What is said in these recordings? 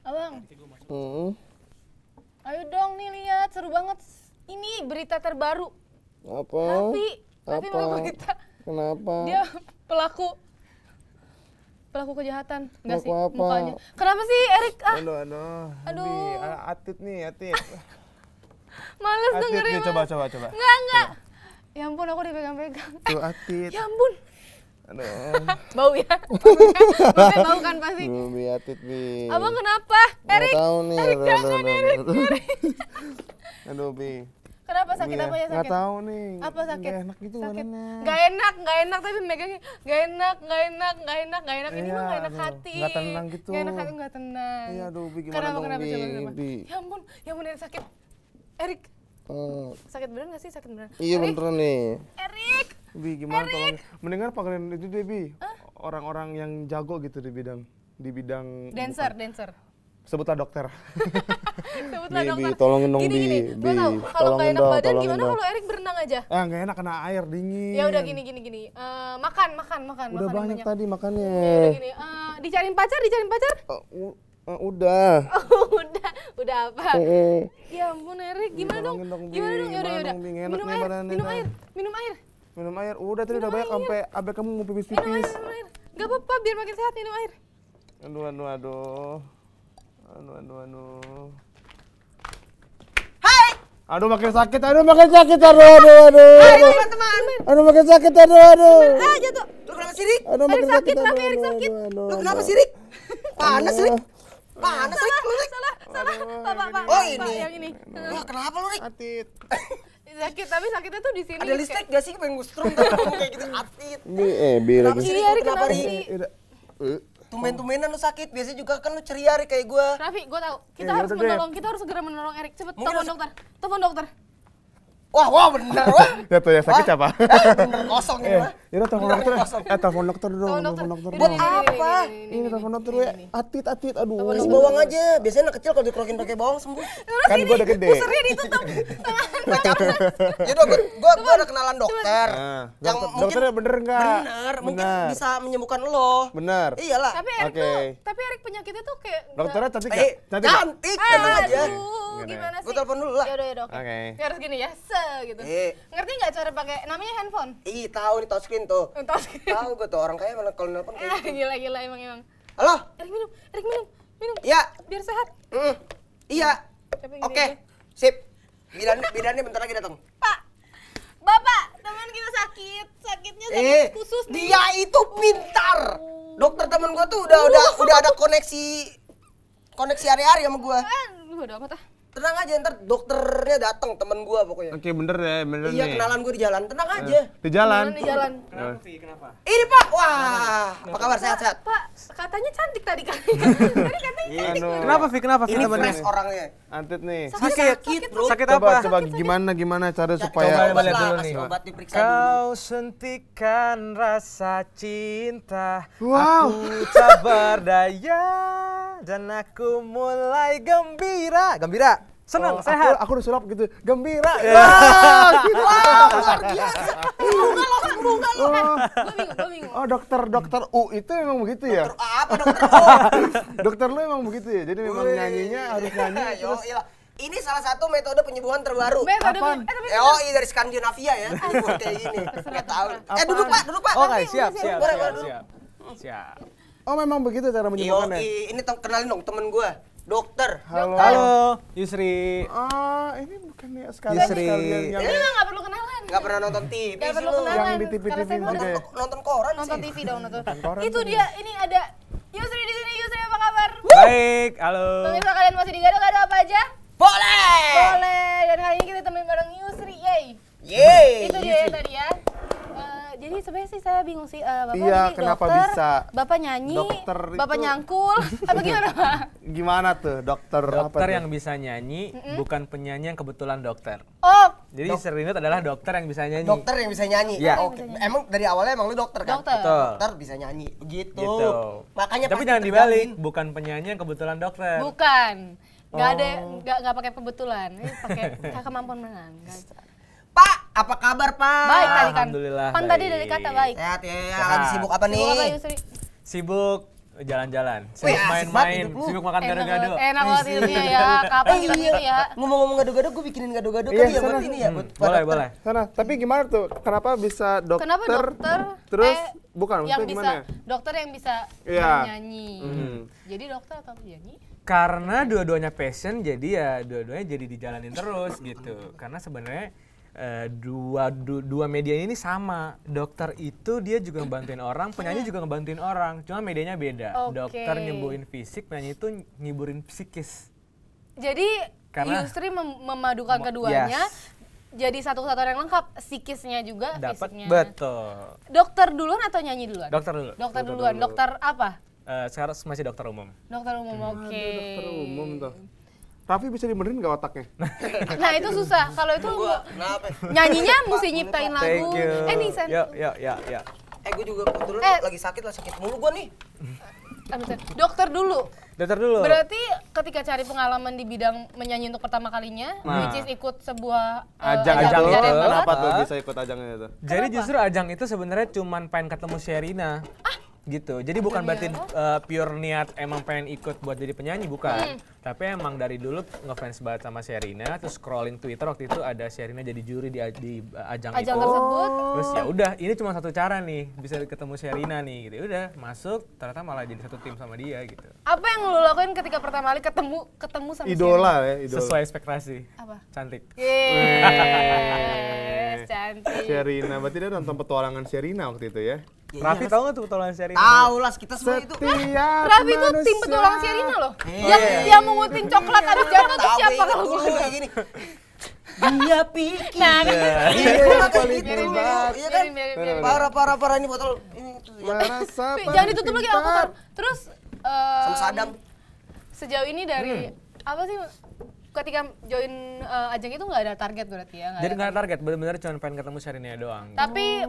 Abang. Hmm. Ayo dong nih lihat, seru banget. Ini berita terbaru. Apa? Raffi Apa? mau berita. Kenapa? Dia pelaku kejahatan. Enggak sih Pelaku apa? mukanya. Kenapa sih Erik? Aduh. Atit nih, Atit. Males Atit dengerin. nih, coba. Enggak. Ya ampun, aku dipegang-pegang. Tuh, Atit. Ya ampun. Aduh. Bau ya? Maksudnya bau kan pasti. Bi, Atit, Bi. Abang kenapa? Erik. Nggak tahu nih. Erik, jangan Erik. Aduh, Bi. Kenapa sakit? Bi, Apa ya sakit? Nggak tahu nih. Apa sakit? Nggak enak gitu badannya. Gak enak tapi megangnya gak enak. Ini mah gak enak aduh. hati. Nggak tenang gitu. Gak enak hati, gak tenang. Iya, aduh, Bi, gimana dong, Kenapa? Bi? Coba. Bi. Ya ampun Erik sakit. Erik, sakit beneran gak sih? Sakit beneran? Iya beneran nih. Erik! Bi, gimana tolong? Mendingan panggilin itu deh, Bi. Orang-orang yang jago gitu di bidang Dancer. sebutlah dokter. Sebutlah Bi, dokter. tolongin dong, Gini, Bi. gua tahu. Kalau gak Tolongin enak dong, badan tolongin gimana dong. kalau Erik berenang aja? Nggak enak kena air dingin. Ya udah gini. Makan. Udah makan banyak tadi makannya. Ya udah gini. Dicariin pacar? Udah. Udah apa? Ya ampun Erik, gimana dong? Bi. Gimana dong? Yaudah. Gimana dong, Bi? Nggak enak nih badannya, Minum air. Minum air. Udah tadi udah banyak sampai abis kamu mau pipis. Minum air. Gak apa-apa, biar makin sehat minum air. Aduh. Hai! Aduh makin sakit. Aduh. Aduh makin sakit. Aduh. Jatuh. Lu kenapa sih, Rik? Aduh makin sakit. Erik sakit. Lu kenapa sih, Rik? Panas, Rik? Panas, Rik? Lu, Rik? Salah. Pak. Oh, Pak, ini. yang ini. Wah, kenapa lu, Rik? Atit. Sakit, tapi sakitnya tuh di sini. Ada listrik gak sih? Pengen ngustrum tapi ngomong kayak gitu, Atit. Bi Kenapa lagi. sih, Iya, Rik? Rik, Kenapa, kenapa Rik? sih? Tumben-tumbenan lu sakit. Biasanya juga kan lu ceria, Rik, kayak gua. Raffi, gue tahu. Kita Ya, harus yaudah deh. menolong. Kita harus segera menolong Erik. Cepet, Mungkin telepon dokter. Wah, bener, wah. Ya tuh yang sakit siapa? Bener kosong ini, mah. Ya udah telepon dokter. Telepon dokter dong. Telepon dokter. Buat apa? Ini telepon dokter ya. Atit. Aduh. Isi bawang aja. Biasanya anak kecil kalau dikerokin pakai bawang sembuh. Kan gua udah gede. Pusernya ditutup. Yaudah, gua ada kenalan dokter. Yang mungkin Dokternya bener nggak? bener, mungkin bisa menyembuhkan lo. Bener. Iyalah. Tapi Erik penyakitnya tuh kayak Dokternya cantik nggak? Cantik nggak? Cantik, tenang aja. Aduh, gimana sih? Gua telepon dulu lah. Yaudah, oke. Oke. Ya harus gini ya, gitu. Ngerti nggak cara pakai namanya handphone? Ih, tahu nih touchscreen tuh. Touchscreen. Tahu gua tuh orang kaya mana kalau nelpon kayak gitu. Gila emang. Halo? Erik minum. Iya. Biar sehat. Iya. Tapi gini Oke. aja. Sip. Bidannya bentar lagi datang. Pak, Bapak, teman kita sakit. Sakitnya sakit khusus nih. Dia itu pintar. Dokter temen gua tuh udah ada koneksi hari-hari sama gua. Aduh, udah amat ah. Tenang aja, ntar dokternya datang temen gua pokoknya. Oke bener nih. Iya, kenalan gua di jalan. Tenang aja. Di jalan. Di jalan. Ini Pak, wah, apa kabar, sehat-sehat? Pak, katanya cantik tadi kan. Tadi katanya cantik. Aduh. Kenapa Ini fresh orangnya. Antit nih. Sakit, bro. Sakit Coba apa? gimana cara Coba supaya Coba lihat lah, dulu kasih nih. obat diperiksa dulu. Kau sentikan rasa cinta. Wow. Aku tak berdaya dan aku mulai gembira. Senang, sehat. Aku udah sulap gitu. Gembira. Luar biasa. Bunga lo. Gue bingung. Oh, dokter U itu memang begitu ya? Apa dokter? Oh. Dokter lu emang begitu ya? Jadi memang nyanyinya harus nyanyi Yo, terus. iya. Ini salah satu metode penyembuhan terbaru. Apaan? Tapi dari Skandinavia ya. Penyembuhan kayak gini. Nggak tahu. Duduk Pak. Oke, siap. Siap. Oh, memang begitu cara Yo, menyembuhkannya? ini kenalin dong temen gua. Dokter. Halo, Yusri. Ini bukannya sekali Yusri. sekalian yang Ini mah nggak perlu kenalan. Nggak pernah nonton TV Nggak sih perlu lu. kenalan. Yang di TV-TV Karena saya juga udah ya? Nonton koran nonton sih. TV dong nonton. koran Itu tuh dia. Ini ada Yusri di sini. Yusri apa kabar? Baik, halo. Pemirsa kalian masih di gado-gado apa aja? Boleh. Boleh. Dan hari ini kita temenin bareng Yusri. Yeay. Yeay. Itu dia yang tadi ya. Jadi sebenarnya sih saya bingung sih, Bapak Iya, jadi kenapa dokter, bisa? Bapak nyanyi, Dokter Bapak itu- nyangkul, apa gimana Pak? Gimana tuh dokter? apa Dokter tuh? yang bisa nyanyi, bukan penyanyi yang kebetulan dokter. Oh, Jadi Serinut adalah dokter yang bisa nyanyi. Dokter yang bisa nyanyi. Iya. Oke. Emang dari awalnya emang lu dokter kan? Dokter. Betul. Dokter bisa nyanyi. Begitu. Gitu. Makanya Tapi pasti jangan terjamin. dibalik, bukan penyanyi yang kebetulan dokter. bukan. Nggak ada, nggak pakai kebetulan. Ini pakai kemampuan menang. Pak, apa kabar Pak? Baik tadi kan. Alhamdulillah, Kan tadi baik. dari kata baik. Sehat ya. Lagi sibuk apa nih? Sibuk apa Yusri? Sibuk jalan-jalan, Wih, sibuk asik main-main, banget hidup lu. sibuk makan gado-gado. Enak banget hidupnya ya. Kapan kita gitu ya? Ngomong-ngomong gado-gado, gue bikinin gado-gado Iya, kali ya buat sana. ini ya, buat Boleh, boleh. Sana, tapi gimana tuh? Kenapa bisa dokter? Kenapa dokter? Terus bukan yang maksudnya bisa gimana? dokter yang bisa Iya. nyanyi. Jadi dokter atau penyanyi? Karena dua-duanya passion, jadi ya dua-duanya jadi dijalanin terus gitu. Karena sebenarnya dua media ini sama. Dokter itu dia juga ngebantuin orang, penyanyi juga ngebantuin orang. Cuma medianya beda. Oke. Dokter nyembuhin fisik, penyanyi itu nyiburin psikis. Jadi Karena- Yusri memadukan keduanya. Yes. Jadi satu kesatuan yang lengkap, psikisnya juga, Dapat, fisiknya. betul. Dokter duluan atau nyanyi duluan? Dokter dulu. Dokter duluan. Dokter apa? Sekarang masih dokter umum. Dokter umum, oke. Dokter umum tuh. Raffi bisa dibenerin nggak otaknya? Nah itu susah. Kalau itu Kenapa? nyanyinya mesti nyiptain lagu. Thank you. Nih Sen. Yuk. Gue juga kebetulan lagi sakit mulu gue nih. Dokter dulu. Dokter dulu. Berarti ketika cari pengalaman di bidang menyanyi untuk pertama kalinya, which is ikut sebuah Ajang Ajang itu. itu. yang Kenapa banget. tuh bisa ikut ajangnya itu? Jadi justru ajang itu sebenarnya cuman pengen ketemu Sherina. Gitu. Jadi bukan berarti pure niat emang pengen ikut buat jadi penyanyi, bukan. Tapi emang dari dulu ngefans banget sama Sherina, terus scrolling Twitter waktu itu ada Sherina jadi juri di ajang itu. tersebut. Terus ya udah, ini cuma satu cara nih bisa ketemu Sherina nih gitu. Ya udah, masuk ternyata malah jadi satu tim sama dia gitu. Apa yang lo lakuin ketika pertama kali ketemu sama Idola ya, idola. Sesuai ekspektasi. Apa? Cantik. Yes, cantik. Sherina, berarti dia nonton petualangan Sherina waktu itu ya? Raffi tahu nggak tuh petualangan Sherina? Tahu lah kita semua itu. Setiap Raffi itu tim manusia. petualang Sherina loh. Yang mengutin coklat abis jatuh tuh siapa kalau gue gue? kayak gini. Dia pikir. Nah, Iya paling gitu. hebat. Iya kan? biarin. Parah ini botol ini tuh. Ya. Merasa Jangan ditutup lagi aku tar. Terus Sama Sadam. sejauh ini dari apa sih ketika join ajang itu nggak ada target berarti ya? Jadi nggak ada target, bener-bener cuma pengen ketemu Sherina doang. Tapi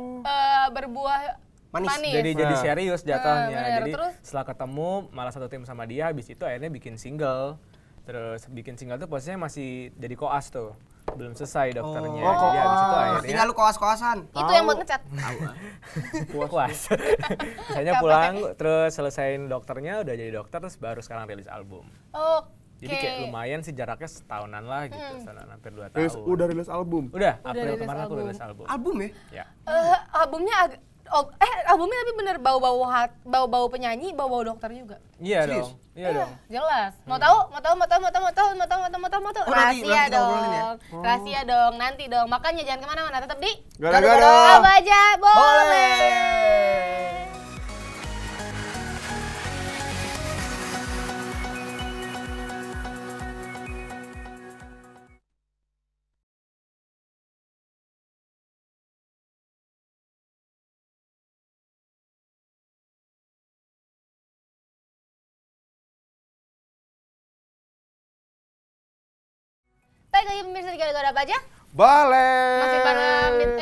berbuah Manis. Jadi serius jatuhnya. bener. Jadi Terus? setelah ketemu malah satu tim sama dia, habis itu akhirnya bikin single. Terus bikin single tuh posisinya masih jadi koas tuh. Belum selesai dokternya. Jadi habis itu akhirnya Tinggal lu koas-koasan. itu yang buat ngecat. puas. Misalnya pulang terus selesaiin dokternya udah jadi dokter terus baru sekarang rilis album. Oke. Jadi kayak lumayan sih jaraknya setahunan lah gitu, setahunan hampir 2 Rilis, tahun. udah rilis album. Udah, April rilis kemarin aku album. rilis album. Album ya? Ya. Albumnya albumnya tapi bener bau-bau penyanyi, bau-bau dokter juga. Iya Serius? dong. Iya dong. Jelas. Mau tahu? nanti Rahasia kita obrolin ya. dong. Rahasia dong, nanti dong. Makanya jangan kemana-mana, tetap di Gara-gara. apa aja boleh. Baik lagi pemirsa di gara-gara apa aja? Boleh.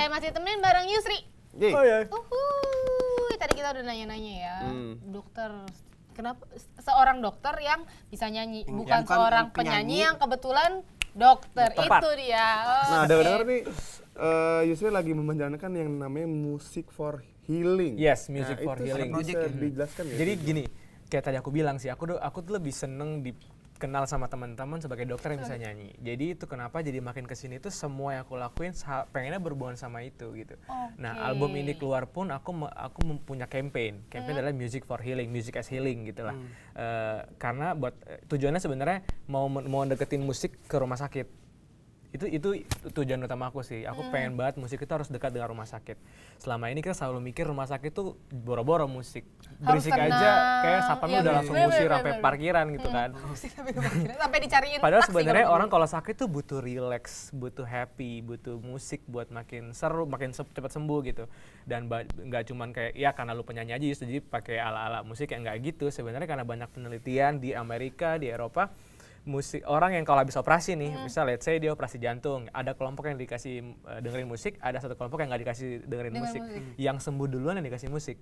Masih temenin bareng Yusri. Yeay. Oh ya. Tadi kita udah nanya-nanya ya, dokter. Kenapa seorang dokter yang bisa nyanyi, bukan bukan seorang penyanyi yang kebetulan dokter. Tepat. Itu dia. Nah, Oke. dengar nih, Yusri lagi menjalankan yang namanya Music for Healing. Yes, Music Nah, for itu Healing. bisa dijelaskan ya? Jadi gini, kayak tadi aku bilang sih, aku tuh lebih seneng dikenal sama teman-teman sebagai dokter yang bisa nyanyi. Jadi itu kenapa jadi makin kesini tuh semua yang aku lakuin pengennya berhubungan sama itu gitu. Nah, album ini keluar pun aku mempunyai campaign. Campaign adalah Music for Healing, Music as Healing gitulah. Karena buat tujuannya sebenarnya mau deketin musik ke rumah sakit. Itu tujuan utama aku sih. Aku pengen banget musik itu harus dekat dengan rumah sakit. Selama ini kita selalu mikir rumah sakit tuh boro-boro musik. Harus Berisik tenang. aja kayak satpamnya Iya, udah langsung bener, ngusir bener, sampai bener. parkiran gitu kan. Sampai dicariin Padahal taksi sebenarnya kalau orang kalau sakit tuh butuh relax, butuh happy, butuh musik buat makin seru, makin cepat sembuh gitu. Dan nggak cuman kayak ya karena lu penyanyi aja jadi pakai ala-ala musik yang nggak gitu. Sebenarnya karena banyak penelitian di Amerika, di Eropa, musik orang yang kalau habis operasi nih, misal let's say dia operasi jantung, ada kelompok yang dikasih dengerin musik, ada satu kelompok yang nggak dikasih dengerin musik. Yang sembuh duluan yang dikasih musik.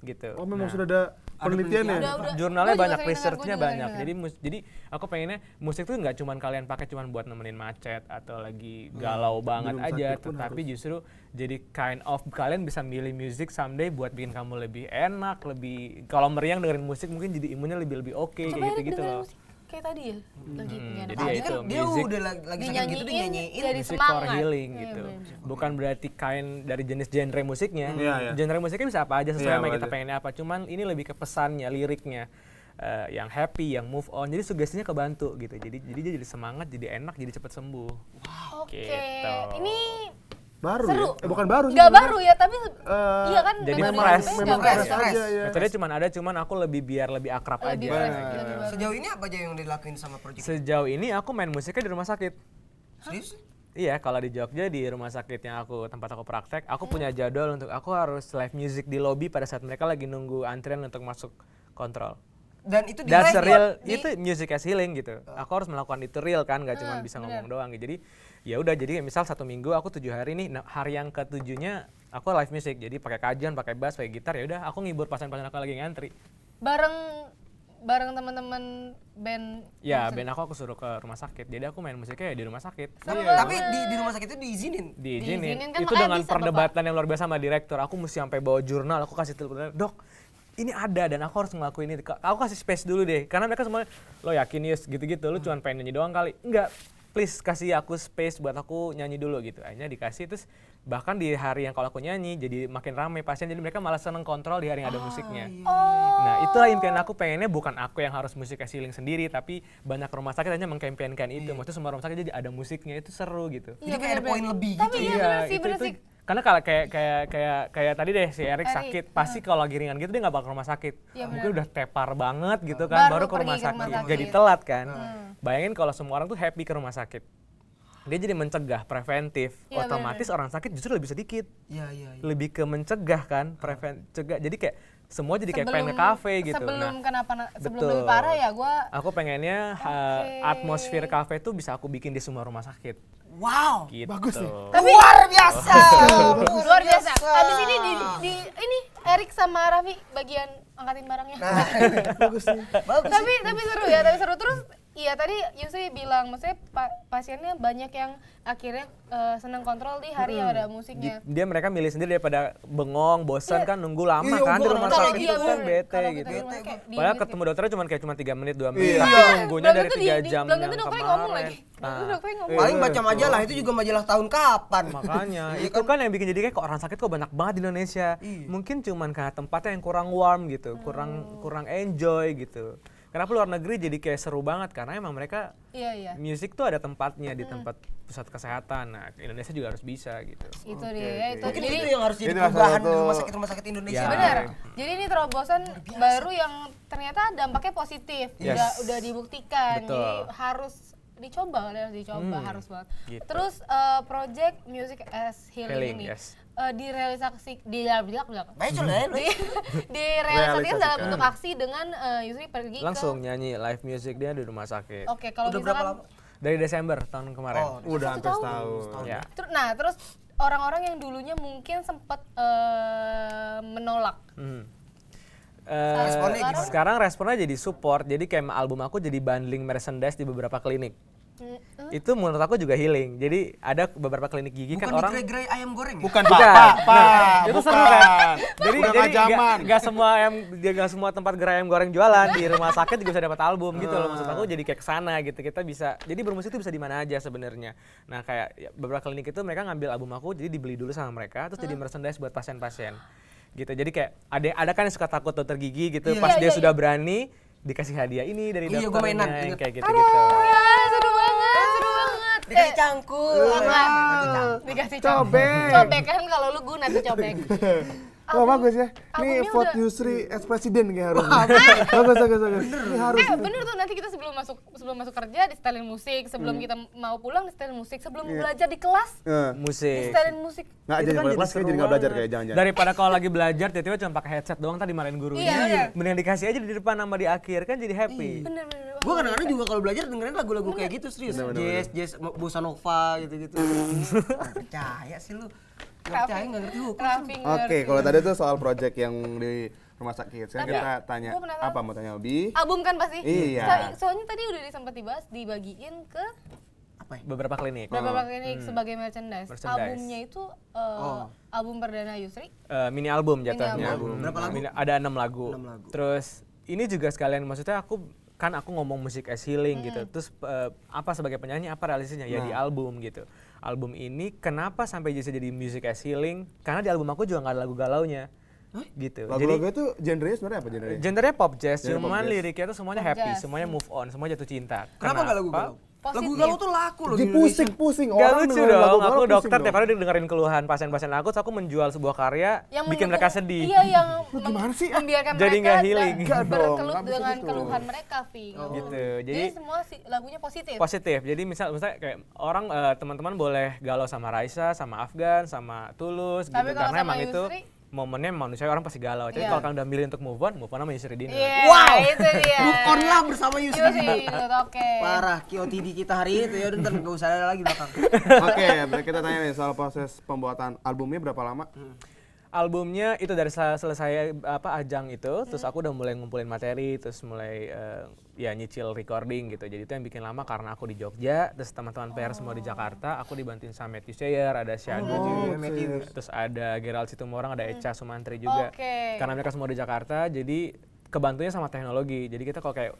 gitu. Oh memang Nah, sudah ada penelitiannya. Udah. jurnalnya Gua juga banyak, sering dengar, researchnya gua juga banyak. sering Jadi aku pengennya musik tuh nggak cuman kalian pakai cuman buat nemenin macet atau lagi galau banget belum aja, sakit pun tetapi justru jadi kind of kalian bisa milih musik someday buat bikin kamu lebih enak, lebih kalau meriang dengerin musik mungkin jadi imunnya lebih oke Coba kayak Erik gitu dengerin loh. musik kayak tadi ya. Lagi nggak enak. Jadi ya itu Dia music udah lagi sakit gitu dia nyanyiin. jadi music semangat. for healing Iya, gitu. bener. Bukan berarti kain dari jenis genre musiknya. Iya, iya. Genre musiknya bisa apa aja sesuai Iya, sama yang apa kita aja. pengennya apa. Cuman ini lebih ke pesannya, liriknya. Yang happy, yang move on. Jadi sugestinya kebantu gitu. Jadi dia jadi semangat, jadi enak, jadi cepat sembuh. Oke. Gitu. Ini Baru seru. ya? Bukan baru sih. nggak sebenarnya. baru ya, tapi iya kan jadi metode fresh. yang Memang nggak fresh fresh. aja ya. Metodenya cuman aku biar lebih akrab Lebih aja. fresh, gitu. lebih baru. Sejauh ini apa aja yang dilakuin sama project? Sejauh ini aku main musiknya di rumah sakit. Serius? Iya, kalau di Jogja di rumah sakit yang tempat aku praktek, aku punya jadwal untuk aku harus live music di lobby pada saat mereka lagi nunggu antrian untuk masuk kontrol. Dan itu di That's live real, di- itu music as healing gitu. Aku harus melakukan itu real kan, gak cuma bisa ngomong doang gitu. Jadi ya udah, jadi misal 1 minggu aku 7 hari nih, nah, hari yang ke-7-nya aku live music. Jadi pakai kajian, pakai bass, pakai gitar, ya udah aku ngibur pasien-pasien aku lagi ngantri. Bareng teman-teman band. Ya, band aku suruh ke rumah sakit. Jadi aku main musiknya ya di rumah sakit. Tapi di rumah sakit itu diizinin. Diizinin kan, Itu makanya dengan bisa, perdebatan yang luar biasa sama direktur. Aku mesti sampai bawa jurnal, aku kasih telepon, "Dok, ini ada dan aku harus ngelakuin ini. Aku kasih space dulu deh." Karena mereka semua, "Lo yakin Yus gitu-gitu, lu cuma pengen nyanyi doang kali." Enggak, please kasih aku space buat aku nyanyi dulu gitu. Akhirnya dikasih, terus bahkan di hari yang kalau aku nyanyi jadi makin ramai pasien, jadi mereka malah seneng kontrol di hari yang ada musiknya. Nah, itulah impian aku, pengennya bukan aku yang harus musik healing sendiri, tapi banyak rumah sakit hanya mengkampanyekan itu. Maksudnya semua rumah sakit jadi ada musiknya, itu seru gitu. Jadi kayak ada poin lebih Tapi gitu. iya bener sih, bener sih. Karena kalau kayak tadi deh si Erik sakit, pasti kalau lagi ringan gitu dia nggak bakal ke rumah sakit. Iya, Mungkin udah tepar banget gitu kan, baru ke pergi rumah ke rumah sakit. sakit. Jadi telat kan. Bayangin kalau semua orang tuh happy ke rumah sakit. Dia jadi mencegah, preventif. Iya, Otomatis orang sakit justru lebih sedikit. Iya. Lebih ke mencegah kan, cegah. Jadi kayak semua jadi kayak pengen ke kafe gitu. Sebelum sebelum betul. lebih parah ya gua. Aku pengennya atmosfer kafe tuh bisa aku bikin di semua rumah sakit. Wow. Gitu. Bagus nih. Tapi Luar biasa. luar biasa. Abis ini ini Erik sama Raffi bagian angkatin barangnya. Bagus nih. Bagus. tapi seru ya, tapi seru terus. Iya tadi Yusri bilang, maksudnya pasiennya banyak yang akhirnya senang kontrol di hari yang ada musiknya. Dia mereka milih sendiri daripada bengong, bosan kan nunggu lama Iya, kan di gua rumah kadang-kadang sakit gitu. itu kan bete Kalau gitu. kita di rumah sakit, di Padahal bisnis. ketemu dokternya cuma 3 menit 2 menit, Iya. tapi nunggunya Belum dari tentu 3 di- jam belum yang tentu dokternya ngomong kemarin. lagi. Belum tentu dokternya ngomong. Paling baca majalah itu juga majalah tahun kapan. Makanya itu kan yang bikin jadi kayak kok orang sakit kok banyak banget di Indonesia. Mungkin cuman karena tempatnya yang kurang warm gitu, kurang enjoy gitu. Kenapa luar negeri jadi kayak seru banget, karena emang mereka Iya. musik tuh ada tempatnya di tempat pusat kesehatan. Nah, Indonesia juga harus bisa gitu. Itu dia ya, itu. Mungkin Jadi itu yang harus jadi Ini salah perubahan satu- rumah sakit Indonesia. Ya. benar. Jadi ini terobosan baru yang ternyata dampaknya positif. Yes. Udah dibuktikan. Betul. Jadi harus dicoba, kalian harus dicoba, harus banget. Gitu. Terus project Music as Healing ini Yes. direalisasikan dalam bentuk aksi dengan Yusri pergi Langsung nyanyi live music dia di rumah sakit. Oke, kalau Udah berapa misalkan lama? Dari Desember tahun kemarin. Udah hampir tahun. setahun. Ya. Terus orang-orang yang dulunya mungkin sempat menolak. Responnya gimana? Sekarang responnya jadi support, jadi kayak album aku jadi bundling merchandise di beberapa klinik. Itu menurut aku juga healing. Jadi ada beberapa klinik gigi Bukan kan orang digerai-gerai ayam goreng ya? Bukan Bukan. Pak. itu Bukan. seru kan. Jadi Udah nggak zaman. nggak semua tempat gerai ayam goreng jualan di rumah sakit juga bisa dapat album gitu loh. Maksud aku jadi kayak kesana gitu. Kita bisa, jadi bermusik itu bisa di mana aja sebenarnya. Nah kayak ya, beberapa klinik itu mereka ngambil album aku, jadi dibeli dulu sama mereka, terus jadi merchandise buat pasien-pasien. Gitu. Jadi kayak ada kan yang suka takut dokter gigi gitu. Pas dia sudah berani dikasih hadiah ini dari Iya, gua mainan, dokternya yang inget. kayak gitu-gitu. Seru banget, seru banget. Dikasih cangkul. Dikasih Cobek. Cobek kan kalau lu guna tuh cobek. Wah bagus ya. Ini albumnya vote udah- Yusri as presiden kayak harus. Bagus. Ini harus. Bener tuh, nanti kita sebelum masuk kerja di setelin musik, sebelum kita mau pulang di setelin musik, sebelum belajar di kelas di Musik. setelin musik. Nggak Itu jadi kan kalau kelas seru kayak jadi nggak belajar banget. kayak jangan-jangan. Daripada kalau lagi belajar tiba-tiba cuma pakai headset doang tadi marahin gurunya. Iya, bener. Mending dikasih aja di depan sama di akhir kan jadi happy. Bener. Gue kadang-kadang juga kalau belajar dengerin lagu-lagu kayak gitu serius. Jazz, bossa nova gitu-gitu. Nggak percaya sih lu. Nggak percaya, nggak ngerti hukum. Raffi Oke, kalau tadi tuh soal project yang rumah sakit. Sekarang Tapi kita tanya gua penasaran. apa mau tanya Obi? Album kan pasti? Iya. Soalnya tadi udah sempat dibahas, dibagiin ke Apa ya? Beberapa klinik. beberapa klinik sebagai merchandise. Merchandise. Albumnya itu album perdana Yusri. Mini album jatuhnya. Mini album. Berapa lagu? Ada 6 lagu. 6 lagu. Terus ini juga sekalian maksudnya aku ngomong musik as healing gitu. Terus apa sebagai penyanyi apa realisasinya ya di album gitu. Album ini kenapa sampai bisa jadi music as healing? Karena di album aku juga nggak ada lagu galaunya. Gitu. Lagu-lagu itu genrenya sebenarnya apa genrenya? Genrenya pop jazz, Genre pop cuman jazz. liriknya tuh semuanya Pop happy, jazz. semuanya move on, semuanya jatuh cinta. Kenapa nggak lagu galau? Lagu Positif. galau tuh laku loh Jadi di Indonesia. pusing. Gak Orang lucu dengerin dong, lagu aku galau dokter pusing tiap dong. hari dengerin keluhan pasien-pasien aku, terus aku menjual sebuah karya Yang bikin mendukung- mereka sedih. Iya, yang gimana sih? membiarkan Jadi mereka nggak healing. Nggak dong, berkeluh nggak bisa dengan gitu. keluhan mereka, Vi. Gitu. Jadi semua lagunya positif. Positif. Jadi misalnya kayak orang teman-teman boleh galau sama Raisa, sama Afgan, sama Tulus Tapi gitu kalau karena sama emang itu Yusri? momennya manusia orang pasti galau. Jadi Iya. kalau kalian udah milih untuk move on sama Yusri Dina. Iya, Wow. itu dia. Move on lah bersama Yusri. Yusri, oke. Parah, KOTD kita hari ini tuh ya udah ntar nggak usah ada lagi belakang. Oke, berarti kita tanya nih soal proses pembuatan albumnya berapa lama? Albumnya itu dari selesai ajang itu, terus aku udah mulai ngumpulin materi, terus mulai ya nyicil recording gitu. Jadi itu yang bikin lama karena aku di Jogja, terus teman-teman PR semua di Jakarta. Aku dibantuin sama Matthew Sayer, ada Syadu, terus ada Gerald Situmorang, ada Echa Sumantri juga. Oke. Karena mereka semua di Jakarta, jadi kebantunya sama teknologi. Jadi kita kalau kayak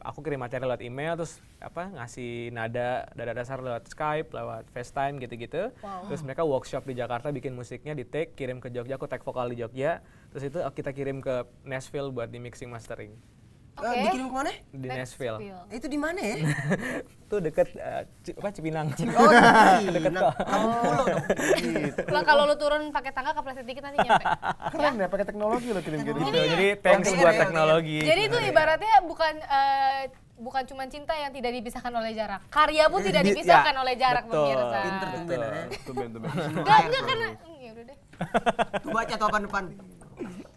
aku kirim materi lewat email, terus ngasih nada dasar lewat Skype, lewat FaceTime gitu-gitu. Terus mereka workshop di Jakarta bikin musiknya, di take, kirim ke Jogja, aku take vokal di Jogja. Terus itu kita kirim ke Nashville buat di mixing mastering. Oke. Dikirim kemana? Di Nashville. Itu di mana ya? Itu deket Cipinang. Oh, deket kok. Kampung Pulau dong. Lah kalau lu turun pakai tangga kepleset dikit nanti nyampe. Keren ya, pakai teknologi lo kirim-kirim. Gitu. Jadi thanks Oke, buat oke. teknologi. Jadi itu ibaratnya bukan cuma cinta yang tidak dipisahkan oleh jarak. Karya pun tidak dipisahkan oleh jarak, betul. pemirsa. Pinter tumben ya. Tumben. Enggak karena ya udah deh. Tuh baca tuh depan.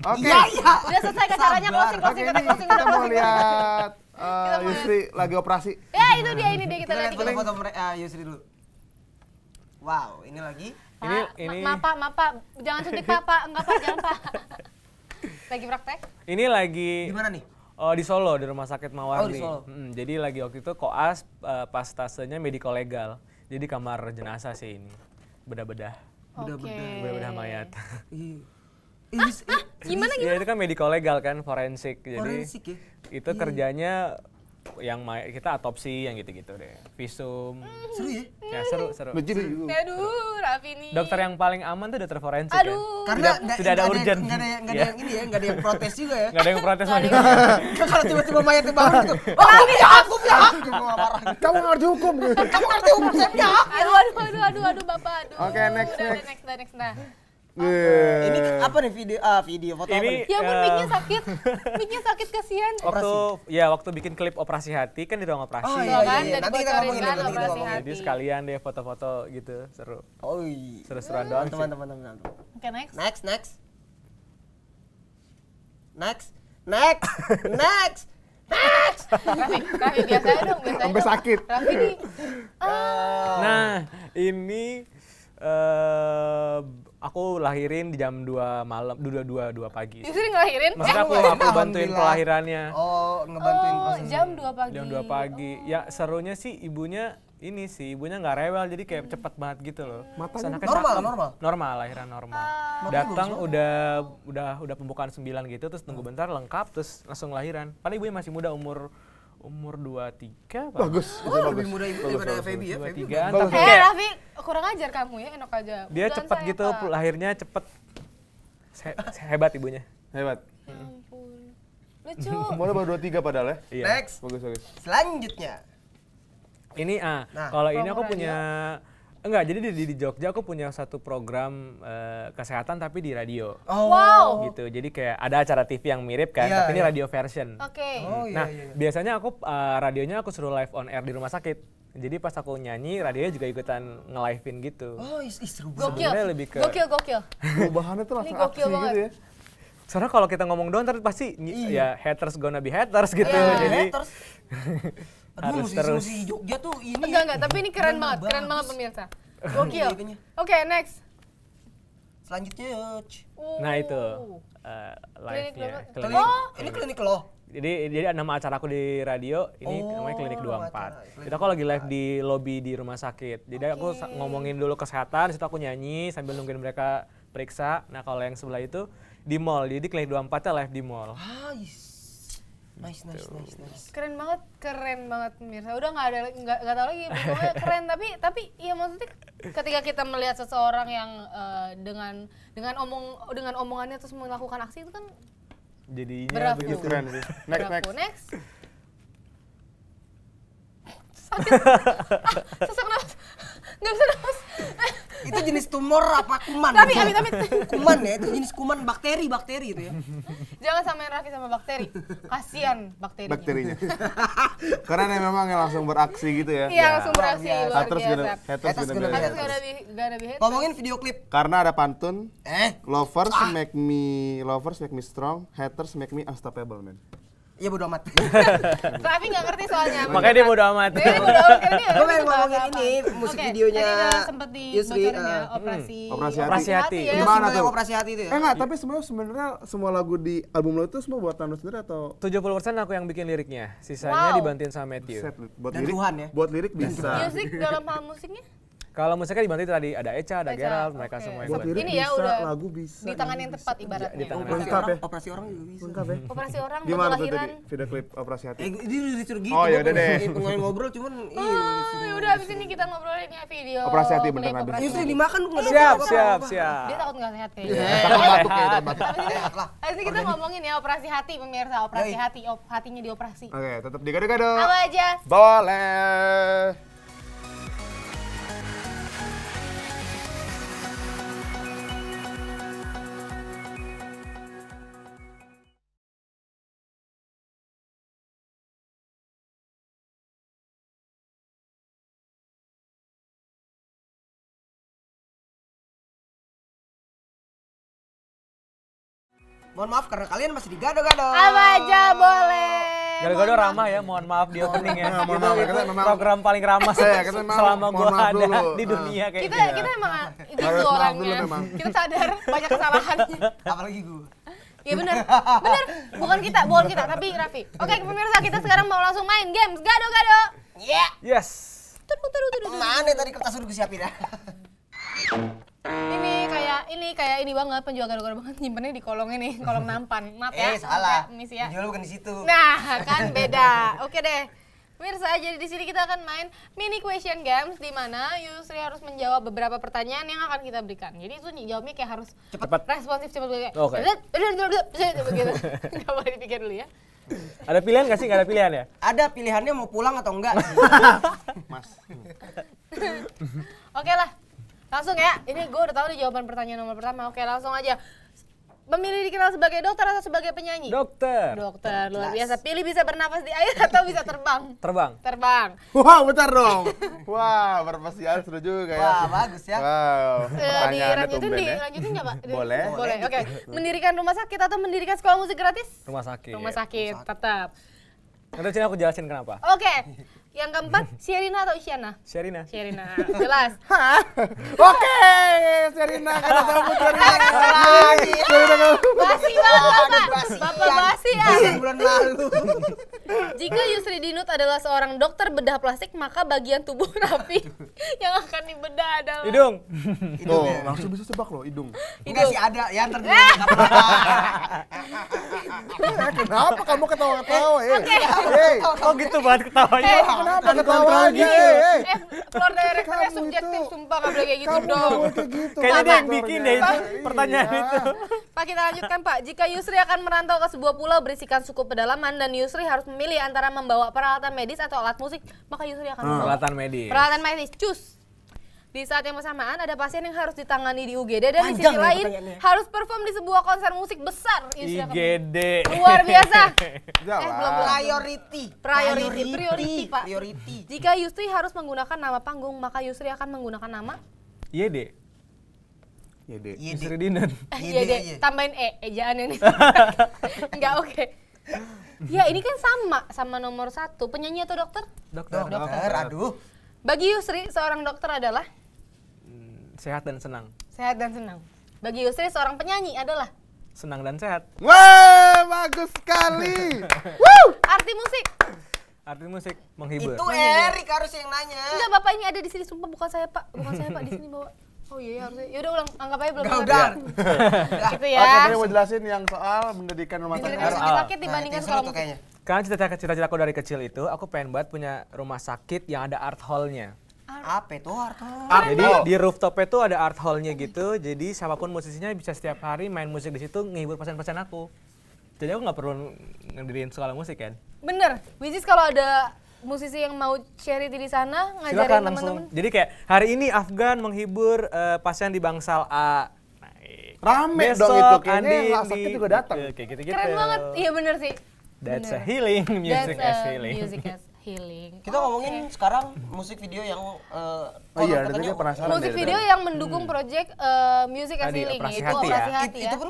Oke. Iya. Udah selesai acaranya closing Oke, ini kita mau lihat Yusri lagi operasi. Ya itu dia ini deh kita Kita lihat. lihat foto-foto mereka Yusri dulu. Wow, ini lagi. Ini Pak, jangan suntik Pak, enggak Pak, jangan Pak. Lagi praktek? ini lagi Di mana nih? di Solo, di Rumah Sakit Mawardi. Oh, di Solo. Jadi lagi waktu itu koas pas tasenya medico legal. Jadi kamar jenazah sih ini. Bedah-bedah. Oke. Bedah-bedah mayat. Gimana Ya itu kan medico legal kan, forensik. Jadi Forensik ya? itu kerjanya yang kita otopsi yang gitu-gitu deh. Visum. Seru ya? Ya seru. Begini. Aduh, Raffi nih. Dokter yang paling aman tuh dokter forensik ya. Aduh. Karena Tidak ada urgent. Nggak ada Iya. yang ini ya, nggak ada yang protes juga ya. Nggak ada yang protes lagi. Kalau tiba-tiba mayatnya bangun gitu, oh aku punya hak, Gitu, marah. Kamu ngerti hukum. Kamu ngerti hukum, saya punya hak. Aduh, Bapak, aduh. Oke, next. Udah, next. Nah. Ini apa nih video foto apa Ini nih? Ya ampun, mic-nya sakit kasihan. waktu bikin klip operasi hati kan di ruang operasi. Oh, Iya kan, iya. dan Nanti kita dibocorin ngomongin, kan nanti kita operasi ngomongin. hati. Jadi sekalian deh foto-foto gitu, seru. Oh iya. Seru-seruan doang sih. Teman-teman. Oke, next. Next. Raffi, biasanya dong, biasanya. Sampai dong. sakit. Raffi nih. Nah, ini aku lahirin di jam 2 malam, 2 pagi. Yusri ngelahirin? Maksudnya aku bantuin Alhamdulillah. pelahirannya. Oh, ngebantuin proses. Jam 2 pagi. Jam 2 pagi. Ya serunya sih ibunya nggak rewel, jadi kayak cepet banget gitu loh. Matanya Anaknya normal, cakep. normal? Normal, lahiran normal. Datang udah pembukaan 9 gitu, terus tunggu bentar lengkap, terus langsung lahiran. Padahal ibunya masih muda, umur 23 apa? Bagus. Lebih muda ibu daripada Feby ya. 23-an, Bagus. tapi kayak Raffi, kurang ajar kamu ya, enak aja. dia Bukan cepet saya, gitu, Pak. lahirnya cepet. Hebat ibunya. Hebat. Ya ampun. Lucu. Umurnya baru 23 padahal ya. Iya. Next. Bagus. Selanjutnya. Ini Nah, kalau ini aku promo punya enggak, jadi di Jogja aku punya satu program kesehatan tapi di radio. Oh. Wow. Gitu. Jadi kayak ada acara TV yang mirip kan, Iya, tapi ini iya. radio version. Oke. Oh iya Nah, iya. biasanya aku radionya aku suruh live on air di rumah sakit. Jadi pas aku nyanyi, radionya juga ikutan nge-live-in gitu. Oh, seru banget. Gokil. Sebenarnya lebih ke- Gokil. Perubahannya tuh langsung Ini gokil aksi banget. gitu ya. Soalnya kalau kita ngomong doang ntar pasti ya haters gonna be haters gitu. Iya. Jadi Terus harus terus. musisi Jogja tuh ini. Enggak, tapi ini keren Bener banget bagus. pemirsa. Gokil. Itunya. Oke, next. Selanjutnya, Nah itu live-nya. Klinik. Oh, Ini klinik lo. Jadi nama acara aku di radio ini namanya Klinik 24. Itu aku lagi live di lobi di rumah sakit. Jadi aku ngomongin dulu kesehatan, situ aku nyanyi sambil nungguin mereka periksa. Nah kalau yang sebelah itu di mall, jadi Klinik 24-nya live di mall. Nice. keren banget pemirsa. Udah nggak tahu lagi, pokoknya keren tapi ya maksudnya ketika kita melihat seseorang yang dengan omongannya terus melakukan aksi itu kan Jadinya Bravo. begitu. Keren sih. Next. Next. Sakit. Sesak nafas. Nggak bisa nafas. Itu jenis tumor apa kuman? Tapi. Kuman ya, itu jenis kuman bakteri itu ya. Jangan samain Raffi sama bakteri. Kasian bakterinya. Karena dia memang yang langsung beraksi gitu ya. Iya, langsung beraksi biasa. luar Haters biasa. gonna be Haters haters. gonna be hate. Ngomongin video klip. Karena ada pantun, lovers Ah. make me strong, haters make me unstoppable, man. Iya bodo amat. Raffi nggak ngerti soalnya. Makanya dia bodo amat. Dia bodo amat karena dia nggak Gue ngerti pengen bahasa ngomongin apa. ini musik Oke, videonya tadi udah sempet Yusri, dibocorin ya, Operasi Operasi hati. ya. Gimana Single tuh? yang operasi hati itu ya? Enggak, tapi sebenarnya semua lagu di album lo itu semua buatan lo sendiri atau 70% aku yang bikin liriknya, sisanya Wow. dibantuin sama Matthew. set buat Dan lirik? Tuhan ya? Buat lirik bisa. Musik dalam hal musiknya Kalau musiknya dibantu tadi ada Echa, ada Echa, Gerald, mereka oke. semua yang Buat bantu. lirik Ini ya bisa, udah lagu bisa. di tangan yang tepat ibaratnya. Di tangan Operasi Lengkap orang, ya? operasi orang juga bisa. Lengkap ya? Operasi orang buat Gimana tuh kelahiran. tadi video klip operasi hati? Ini disuruh gitu. Oh, ya udah deh. Pengen ngobrol cuman Ya udah abis ini kita ngobrolin ya video. Operasi hati klip beneran operasi habis. Yusri hati. dimakan nggak ada Siap, apa-apa. Dia takut nggak sehat kayaknya. Takut batuk ya, takut batuk. Sehat lah. Abis ini kita ngomongin ya operasi hati pemirsa, operasi Yoi. hati, hatinya dioperasi. Oke, tetap di gado-gado. Apa aja? Boleh. Mohon maaf karena kalian masih di gado-gado. Apa aja boleh. Gado-gado ramah ya, mohon maaf di opening ya. Mohon maaf, Itu kita memang- program paling ramah Kita memang selama mohon gua maaf ada dulu. di dunia kayak Kita emang gitu Harus maaf orangnya. dulu memang. Kita sadar banyak kesalahannya. Apalagi gue. Iya benar, bukan kita, tapi Raffi. Oke pemirsa, kita sekarang mau langsung main games gado-gado. Iya. Yes. Mana tadi kertas udah gue siapin ya? Ini kayak ini banget, penjual gado-gado banget nyimpennya di kolong ini, kolong nampan. Maaf ya. Salah. Miss ya. Jual bukan di situ. Nah, kan beda. Oke deh. Pemirsa, jadi di sini kita akan main mini question games di mana Yusri harus menjawab beberapa pertanyaan yang akan kita berikan. Jadi itu jawabnya kayak harus Cepat. responsif cepat kayak. Oke. Begitu. Enggak boleh dipikir dulu ya. Ada pilihan nggak sih? Nggak ada pilihan ya? Ada pilihannya mau pulang atau enggak? Mas. Oke lah. Langsung ya. Ini gue udah tahu nih jawaban pertanyaan nomor pertama. Oke, langsung aja. Memilih dikenal sebagai dokter atau sebagai penyanyi? Dokter. Dokter, luar biasa. Pilih bisa bernafas di air atau bisa terbang? Terbang. Terbang. Wah, bentar dong. Wah, berpasian seru juga ya. Wah, bagus ya. Wow. Pertanyaannya tumben ya. Dilanjutin nggak, Pak? Boleh. Boleh, oke. Mendirikan rumah sakit atau mendirikan sekolah musik gratis? Rumah sakit. Rumah sakit, tetap. Nanti sini aku jelasin kenapa. Oke. Yang keempat, Sherina atau Isyana? Sherina. Sherina, jelas. Oke, Serina karena kamu Serina Lagi. Basi banget, Pak. Basian. Bapak basi ya. Basian bulan lalu. Jika Yusri Dinut adalah seorang dokter bedah plastik, maka bagian tubuh Raffi yang akan dibedah adalah Hidung. Tuh, langsung bisa sebak loh hidung. Enggak sih ada ya ntar dulu. Kenapa kamu ketawa-ketawa? Hei, Kok gitu banget ketawanya? kenapa ketawa aja? Floor directornya Kamu subjektif, itu- sumpah gak boleh kayak gitu Kamu nggak dong. boleh kayak gitu. Kayaknya dia yang Pak. bikin deh itu pertanyaan Iya. itu. Pak, kita lanjutkan Pak. Jika Yusri akan merantau ke sebuah pulau berisikan suku pedalaman dan Yusri harus memilih antara membawa peralatan medis atau alat musik, maka Yusri akan membawa Peralatan medis. peralatan medis. Cus. Di saat yang bersamaan ada pasien yang harus ditangani di UGD dan di sisi Panjang ya lain pertanyaannya. harus perform di sebuah konser musik besar. Yusri akan IGD. luar biasa. Jawab. belum. Priority. Priority, Pak. Priority. Jika Yusri harus menggunakan nama panggung, maka Yusri akan menggunakan nama IGD. Ya, Dek. Yusri Dinut. Iya deh, tambahin ejaannya nih. Enggak oke. Ya ini kan sama nomor 1, penyanyi atau dokter? Dokter. Dokter, aduh. Bagi Yusri, seorang dokter adalah Sehat dan senang. sehat dan senang. Bagi Yusri, seorang penyanyi adalah senang dan sehat. Wah, bagus sekali. Arti musik. Arti musik menghibur. Itu Erik harus yang nanya. Enggak, Bapak ini ada di sini, sumpah bukan saya Pak. Bukan saya Pak, di sini bawa. Oh iya harusnya. Yaudah ulang, anggap aja belum Enggak dengar. udah. Gitu Oke, ya. tadi mau jelasin yang soal mendirikan rumah sakit. Mendirikan rumah sakit Nah, dibandingkan itu sekolah tuh musik. kayaknya. Karena cita-cita aku dari kecil itu, aku pengen banget punya rumah sakit yang ada art hall-nya. Apa itu Arto? Jadi di rooftopnya tuh ada art hall-nya gitu, jadi siapapun musisinya bisa setiap hari main musik di situ ngehibur pasien-pasien aku. Jadi aku nggak perlu ngedirin sekolah musik kan. Bener, which is kalau ada musisi yang mau charity di sana, ngajarin Silakan langsung. teman-teman. Jadi kayak hari ini Afgan menghibur pasien di bangsal A. Rame Besok dong itu, kayaknya Andin yang sakit juga datang. Kayak gitu-gitu. Keren banget, iya bener sih. That's Bener. a healing, music That's as a healing. Music as healing. Kita ngomongin sekarang musik video yang Oh iya, katanya tadi penasaran Musik deh, video tadi. yang mendukung project music as Tadi, healing, Operasi yaitu Hati ya. operasi hati ya. Itu pun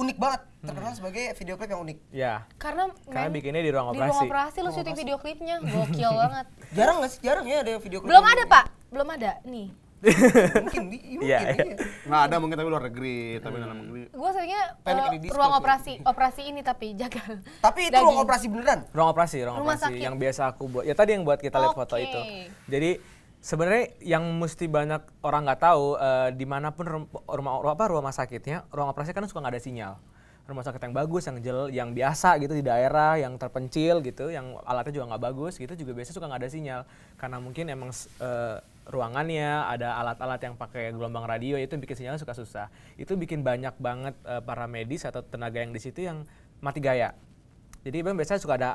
unik banget, terkenal sebagai video klip yang unik. Ya, Karena karena bikinnya di ruang di ruang operasi. operasi lu syuting video klipnya, gokil banget. Jarang nggak sih? Jarang ya ada video klip. Belum yang- ada Pak, belum ada. Nih, Mungkin, mungkin. Iya, iya. Nggak ada mungkin tapi luar negeri, tapi dalam negeri. gue seringnya Pengen di disco ruang sih. operasi ini tapi jagal. Tapi itu Daging. ruang operasi beneran. Ruang operasi Rumah operasi sakit. yang biasa aku buat. Ya tadi yang buat kita lihat foto Oke. itu. Jadi sebenarnya yang mesti banyak orang nggak tahu dimanapun rumah sakitnya, ruang operasi kan suka nggak ada sinyal. Rumah sakit yang bagus, yang biasa gitu di daerah, yang terpencil gitu, yang alatnya juga nggak bagus gitu juga biasa suka nggak ada sinyal. Karena mungkin emang ruangannya ada alat-alat yang pakai gelombang radio itu bikin sinyalnya suka susah. Itu bikin banyak banget para medis atau tenaga yang di situ yang mati gaya. Jadi biasanya suka ada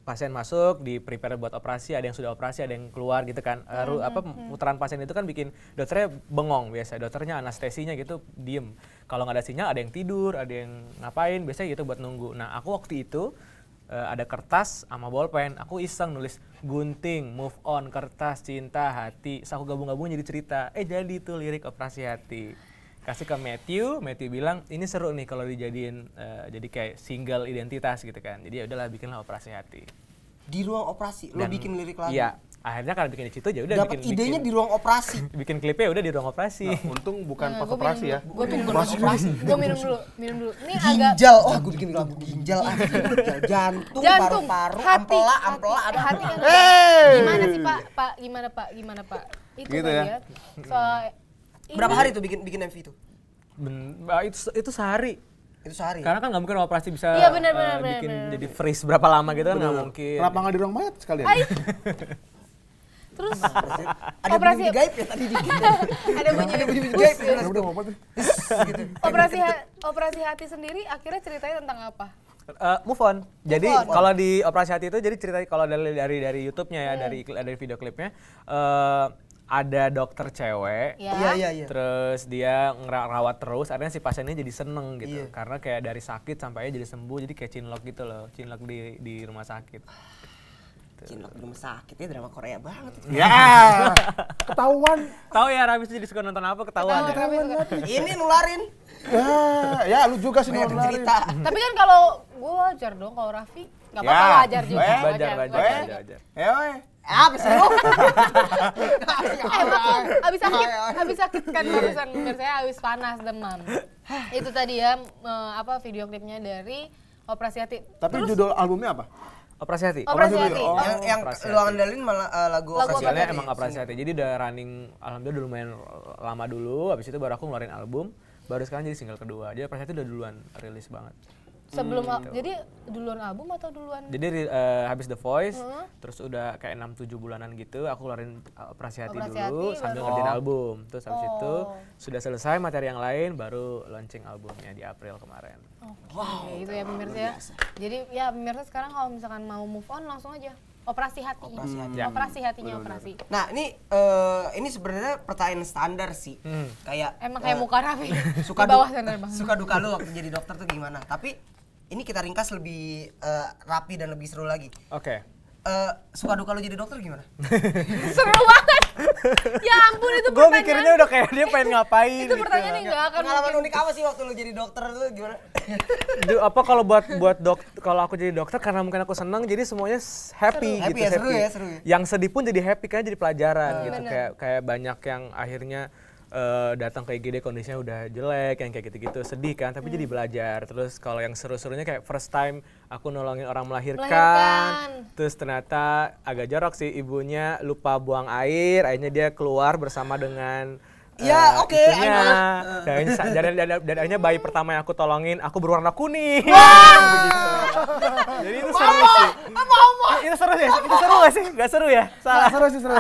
pasien masuk, di prepare buat operasi, ada yang sudah operasi, ada yang keluar gitu kan. Putaran pasien itu kan bikin dokternya bengong biasa. Dokternya anestesinya gitu diem. Kalau nggak ada sinyal ada yang tidur, ada yang ngapain, biasanya gitu buat nunggu. Nah aku waktu itu ada kertas sama bolpen, aku iseng nulis gunting, move on, kertas, cinta, hati. Terus aku gabung-gabung jadi cerita, jadi tuh lirik operasi hati. Kasih ke Matthew bilang ini seru nih kalau dijadiin jadi kayak single identitas gitu kan. Jadi ya udahlah bikinlah operasi hati. Di ruang operasi, lo bikin lirik lagu. Iya, akhirnya karena bikin di situ ya udah Dapat idenya di ruang operasi. bikin klipnya udah di ruang operasi. Untung bukan pas Gua operasi minum ya. dulu. Gua minum dulu. Gue minum dulu. Ini agak Ginjal, oh gue bikin lagu ginjal, ginjal, jantung, jantung, paru-paru, hati, ampela, ada hati yang gimana sih Pak? Gimana Pak? Itu Gitu kan ya. ya. Soal Berapa hari tuh bikin MV itu? Itu sehari. Itu sehari. Karena kan nggak mungkin operasi bisa Iya, benar, bikin benar. jadi freeze berapa lama gitu kan nggak mungkin. Kenapa nggak di ruang mayat sekalian? Terus Ada operasi bunyi gaib ya tadi dikit. ada bunyi gaib ya. Udah mau apa tuh? Gitu. operasi hati sendiri akhirnya ceritanya tentang apa? Move on. Jadi on. kalau di operasi hati itu jadi cerita kalau dari YouTube-nya ya dari video klipnya ada dokter cewek. Ya. Iya. Terus dia ngerawat terus, akhirnya si pasiennya jadi seneng gitu. Iya. Karena kayak dari sakit sampai jadi sembuh, jadi kayak cinlok gitu loh, cinlok di rumah sakit. Cinlok di rumah sakit ya, drama Korea banget. Ya, ketahuan. Tahu ya Ramis jadi suka nonton apa ketahuan ya? Ini nularin. Ya lu juga sih Banyak nularin. cerita. Tapi kan kalau gue wajar dong, kalau Raffi nggak apa-apa Ya. wajar juga. Wajar. Apa sih lu? Habis sakit kan barusan saya habis panas demam. Itu tadi ya video klipnya dari Operasi Hati. Tapi judul albumnya apa? Operasi hati. Operasi Hati. Oh. Yang Operasi lu Hati. andalin malah lagu Lagu Operasi Hasilnya Hati. emang operasi hati. Jadi udah running, alhamdulillah udah lumayan lama dulu. Habis itu baru aku ngeluarin album. Baru sekarang jadi single kedua. Jadi operasi hati udah duluan rilis banget. Sebelum jadi duluan album atau duluan? Jadi habis The Voice, terus udah kayak 6-7 bulanan gitu, aku keluarin operasi hati Operasi dulu Hati, sambil baru- ngerjain album. Terus habis itu Oh. sudah selesai materi yang lain, baru launching albumnya di April kemarin. Wow, itu ya pemirsa ya. Jadi ya pemirsa sekarang kalau misalkan mau move on langsung aja operasi hati. Ya. Operasi hatinya operasi. Nah, ini sebenarnya pertanyaan standar sih. Kayak Emang kayak muka Raffi suka di bawah sana bang. suka duka lu waktu jadi dokter tuh gimana? Tapi ini kita ringkas lebih rapi dan lebih seru lagi. Oke. Suka duka lu jadi dokter gimana? Seru banget. Ya ampun itu Gue pertanyaan. mikirnya udah kayak dia pengen ngapain Itu pertanyaan yang nggak akan Pengalaman mungkin. unik apa sih waktu lu jadi dokter tuh gimana? Apa kalau buat kalau aku jadi dokter karena mungkin aku senang jadi semuanya happy Seru. gitu. Happy ya, seru ya. Yang sedih pun jadi happy kan jadi pelajaran gitu. Bener. Kayak banyak yang akhirnya datang ke IGD kondisinya udah jelek, yang kayak gitu-gitu, sedih kan, tapi jadi belajar. Terus kalau yang seru-serunya kayak first time aku nolongin orang melahirkan. Terus ternyata agak jorok sih, ibunya lupa buang air, akhirnya dia keluar bersama dengan Ya, oke, dan akhirnya bayi pertama yang aku tolongin, aku berwarna kuning. Begitu. Jadi itu seru sih. Itu seru ya? Itu seru gak sih? Gak seru ya? Salah. Seru sih, seru.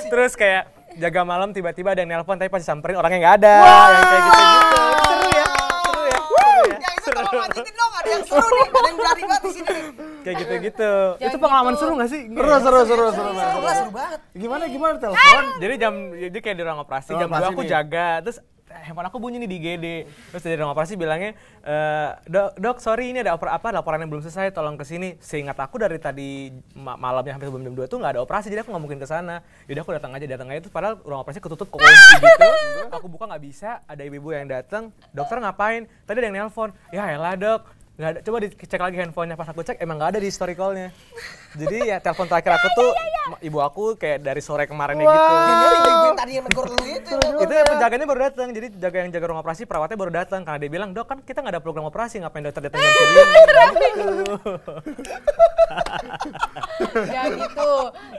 Terus kayak jaga malam tiba-tiba ada yang nelpon tapi pas disamperin orangnya nggak ada. Yang kayak gitu-gitu. Seru ya? Seru ya? Yang itu tolong lanjutin dong, ada yang seru nih, ada yang berani banget di sini nih. Kayak gitu-gitu. Itu pengalaman seru nggak sih? Seru banget. Gimana telepon? Jadi kayak di ruang operasi, jam 2 aku jaga, terus handphone aku bunyi nih di IGD. Terus dari ruang operasi bilangnya, dok sorry ini ada laporan yang belum selesai, tolong kesini. Seingat aku dari tadi malamnya sampai sebelum jam 2 tuh nggak ada operasi, jadi aku nggak mungkin kesana. Yaudah aku datang aja itu padahal ruang operasi ketutup kekunci gitu. Aku buka nggak bisa, ada ibu-ibu yang datang, dokter ngapain? Tadi ada yang nelpon, ya elah dok. Nggak ada, coba dicek lagi handphonenya, pas aku cek emang nggak ada di historicalnya. Jadi ya telepon terakhir aku tuh ibu aku kayak dari sore kemarinnya gitu. Ibu yang tadi yang negor lu itu. Itu yang penjaganya baru datang, jadi yang jaga ruang operasi perawatnya baru datang karena dia bilang, dok kan kita nggak ada program operasi, ngapain dokter datang jam segini?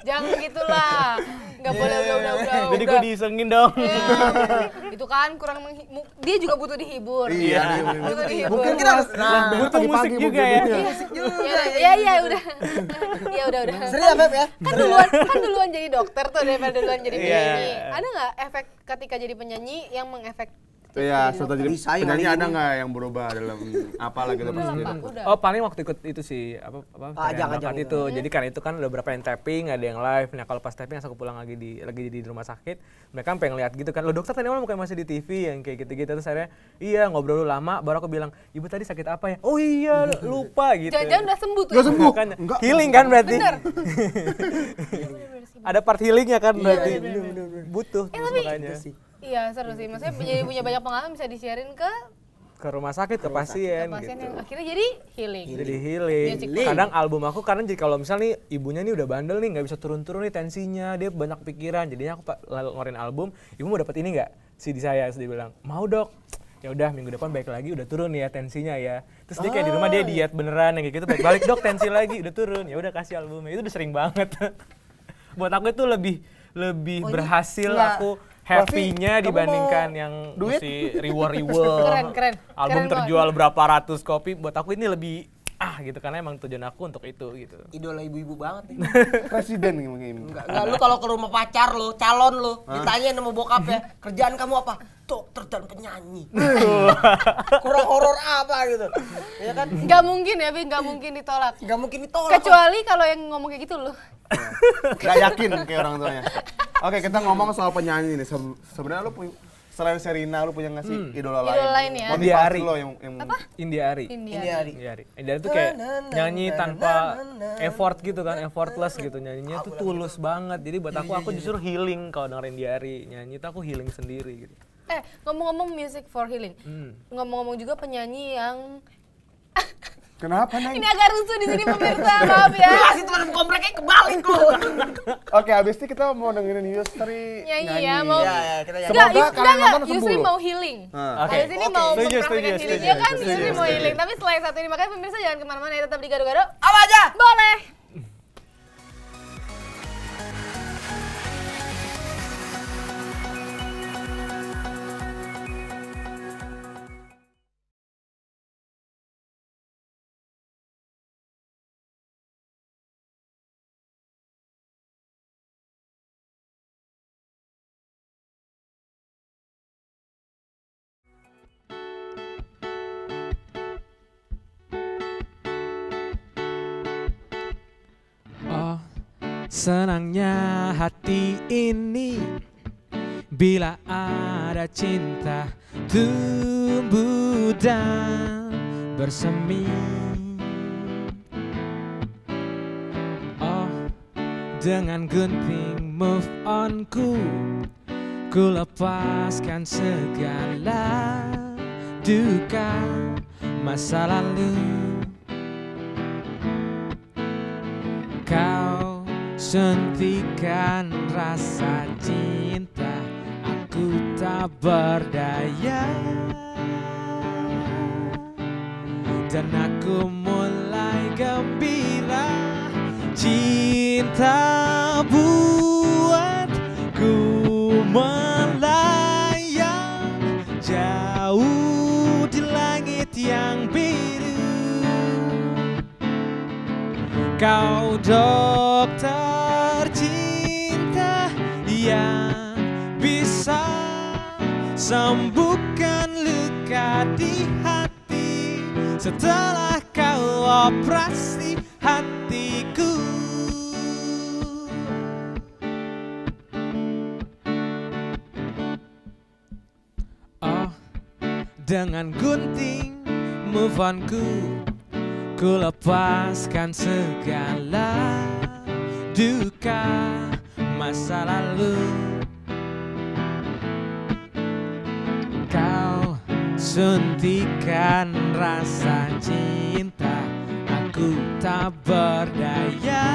Jangan gitulah, nggak boleh udah. Jadi gue diisengin dong. Itu kan kurang dia juga butuh dihibur. Iya. Butuh dihibur. Mungkin kita harus butuh musik juga ya. Ya udah. sering ya Beb ya. Kan duluan jadi dokter tuh daripada duluan jadi penyanyi. Ada nggak efek ketika jadi penyanyi yang mengefek? Iya, setelah jadi Bisa, yang penyanyi hari ada ini. nggak yang berubah dalam apalah gitu pas jadi? Udah. Oh paling waktu ikut itu sih Ajang itu. Jadi kan itu kan udah berapa yang tapping, ada yang live. Nah kalau pas tapping aku pulang lagi di rumah sakit, mereka pengen lihat gitu kan. Lo dokter tadi malam bukan masih di TV yang kayak gitu-gitu. Terus akhirnya iya ngobrol dulu lama, baru aku bilang, ibu tadi sakit apa ya? Oh iya lupa gitu. Jangan udah sembuh tuh. Udah sembuh? Kan, Enggak. healing kan berarti. Bener. Ada part healingnya kan berarti. bener. Butuh terus makanya. Iya seru sih, maksudnya jadi punya banyak pengalaman bisa disiarin ke Ke rumah sakit, ke pasien pasien gitu. yang akhirnya jadi healing. Jadi healing. Music. Kadang album aku karena jadi kalau misalnya nih ibunya nih udah bandel nih nggak bisa turun-turun nih tensinya, dia banyak pikiran. Jadinya aku ngeluarin album, ibu mau dapat ini nggak? CD saya, terus dia bilang mau dok. Ya udah minggu depan baik lagi udah turun ya tensinya ya. Terus dia kayak di rumah dia diet beneran yang kayak gitu, balik dok tensi lagi udah turun. Ya udah kasih albumnya. Itu udah sering banget. Buat aku itu lebih berhasil aku happy-nya dibandingkan yang mesti reward. Keren. Album Keren terjual berapa ratus kopi, buat aku ini lebih gitu karena emang tujuan aku untuk itu gitu. Idola ibu-ibu banget nih. Presiden mungkin. Enggak lu kalau ke rumah pacar lu, calon lu, ditanyain sama bokap ya, kerjaan kamu apa? Dokter dan penyanyi. Kurang horor apa gitu. Ya kan? Nggak mungkin ya, Bi, nggak mungkin ditolak. Enggak mungkin ditolak. Kecuali kalau yang ngomong kayak gitu loh. Gak yakin kayak orang tuanya. Oke, kita ngomong soal penyanyi nih. Sebenarnya lu punya selain Sherina lu punya nggak sih idola lain? Idola lain ya. Motivasi lo yang India Ari. India. India Ari tuh kayak nyanyi tanpa effort gitu kan, effortless gitu nyanyinya tuh tulus banget. Jadi buat aku justru healing kalau dengerin India Ari nyanyi tuh aku healing sendiri gitu. Ngomong-ngomong music for healing. Ngomong-ngomong juga penyanyi yang Kenapa Neng? ini agak rusuh di sini pemirsa, maaf ya. Masih teman kompleknya kebalik lu. Oke, habis ini kita mau dengerin Yusri Nyanyi ya, mau. Ya, kita Semoga kalian nonton sembuh Yusri loh. mau healing. Oke. Habis ini mau Setuju, mempraktikkan setuju, healing. Ya kan, setuju, Yusri mau setuju. healing. Tapi selain satu ini, makanya pemirsa jangan kemana-mana ya, tetap di Gado-Gado. Apa aja? Boleh. Oh, senangnya hati ini bila ada cinta tumbuh dan bersemi. Oh, dengan gunting move on-ku, ku lepaskan segala duka masa lalu. Kau suntikan rasa cinta, aku tak berdaya dan aku mulai gembira. Cinta buatku melayang jauh di langit yang biru. Kau dokter cinta yang bisa sembuhkan luka di hati setelah kau operasi hatiku. Oh, dengan gunting move on-ku, ku lepaskan segala duka masa lalu. Kau suntikan rasa cinta, aku tak berdaya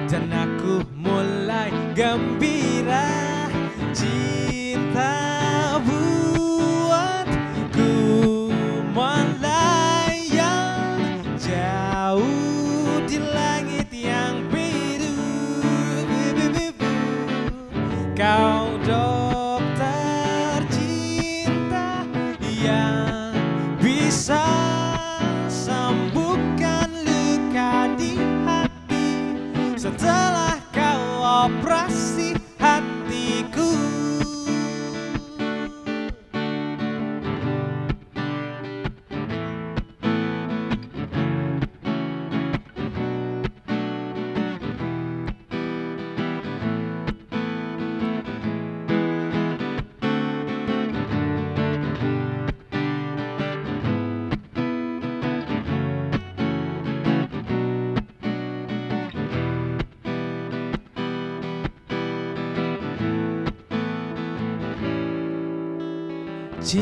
dan aku mulai gembira. Cinta buatku melayang jauh di langit yang biru. Kau dokter cinta yang bisa sembuhkan luka di hati setelah kau operasi hatiku.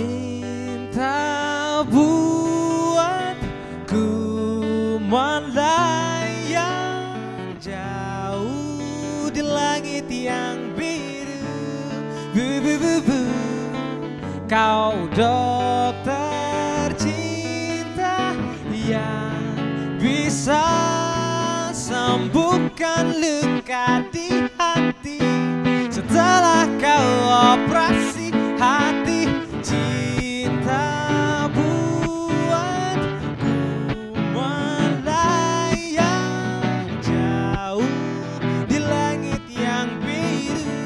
Cinta buatku melayang jauh di langit yang biru. Kau dokter cinta yang bisa sembuhkan luka di hati setelah kau operasi hati. Cinta buatku melayang jauh di langit yang biru.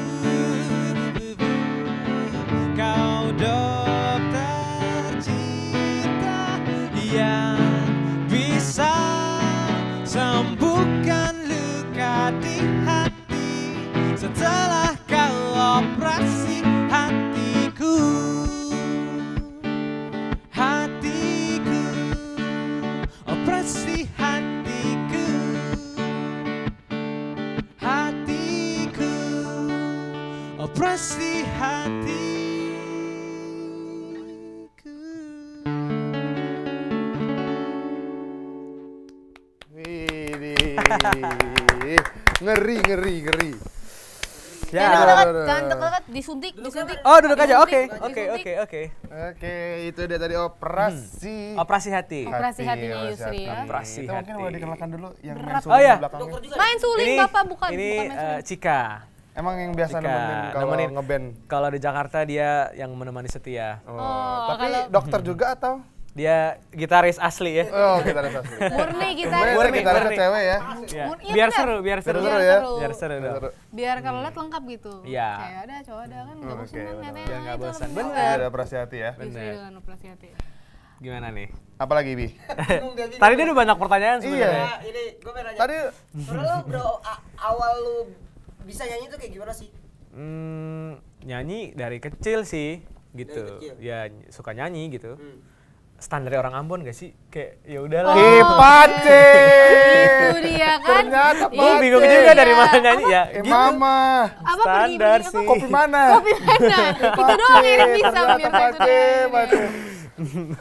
Kau dokter cinta yang bisa sembuhkan luka di hati setelah kau operasi hatiku. Operasi hatiku, hatiku, operasi hatiku. Widih. Ngeri. Ya. Jangan dekat, disuntik. Oh, duduk aja. Oke. Oke, itu dia tadi operasi. Operasi hati. Operasi hatinya Yusri ya. Operasi Itu mungkin hati. boleh dikenalkan dulu yang main Berat. suling Oh, iya. di belakangnya. Main suling Ini Bapak bukan ini main suling. Cika. Emang yang biasa Cika. nemenin kalau Nemenin. ngeband. Kalau di Jakarta dia yang menemani setia. Oh, Tapi kalau- dokter juga atau? Dia gitaris asli ya. Oh, gitaris asli. Murni kita. Murni gitarisnya Murni. cewek ya. Ya. Iya, Biar benar. seru. Biar seru ya. Biar seru dong. Seru. Biar kalau lihat lengkap gitu. Iya. Cewek ada, cowok ada kan nggak bosan Oke, kan benar. katanya. Biar nggak Itu bosan. lebih Bener. bagus. Ada operasi hati ya. Yusri Bener. dengan operasi hati. Gimana nih? Apalagi Bi? Tadi dia udah banyak pertanyaan sebenarnya. Iya. Nah, ini gue pengen nanya. Tadi Sebenarnya lu bro, awal lu bisa nyanyi tuh kayak gimana sih? Nyanyi dari kecil sih gitu. Dari kecil? Ya suka nyanyi gitu. Standar orang Ambon gak sih? Kayak ya udahlah. Pace. Itu dia kan. Ternyata Gue Pace. bingung juga dari mana nyanyi ya. Gitu. Mama. Apa Standar pergi-pergi sih. Kopi mana? Kopi mana? Itu doang yang bisa Ternyata Mirsa itu Pace, doang. Pace.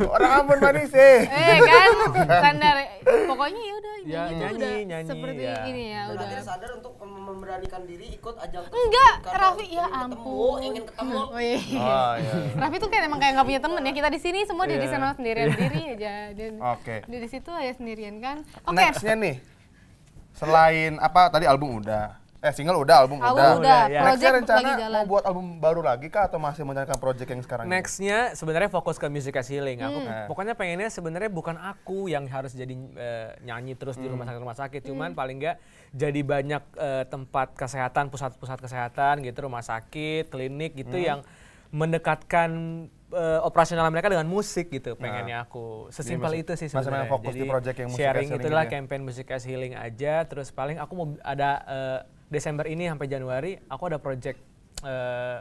Orang Ambon manis sih. Kan standar. Pokoknya ya udah Ya, nyanyi tuh nyanyi, udah seperti ya. ini ya Dan udah. akhirnya sadar untuk memberanikan diri ikut ajang tersebut Enggak, karena Raffi ya ingin ampun. ingin ketemu. Oh iya. Oh iya. Raffi tuh kayak emang kayak nggak punya temen ya. Kita di sini semua dia di Iya. sana sendirian diri aja. Dan Oke. dia di situ aja sendirian kan. Oke. Nextnya nih, selain apa tadi album udah, single udah, album Album udah. udah, ya. project Nextnya rencana lagi jalan. mau buat album baru lagi kah atau masih mencarikan project yang sekarang ini? Nextnya sebenarnya fokus ke music as healing. Aku Hmm. pokoknya pengennya sebenarnya bukan aku yang harus jadi nyanyi terus di rumah sakit, cuman paling nggak jadi banyak tempat kesehatan, pusat-pusat kesehatan gitu, rumah sakit, klinik gitu yang mendekatkan operasional mereka dengan musik gitu. Pengennya aku sesimpel masih- itu sih masih sebenarnya. memang fokus di project yang music as sharing healing itulah aja. campaign music as healing aja. Terus paling aku mau ada Desember ini sampai Januari aku ada project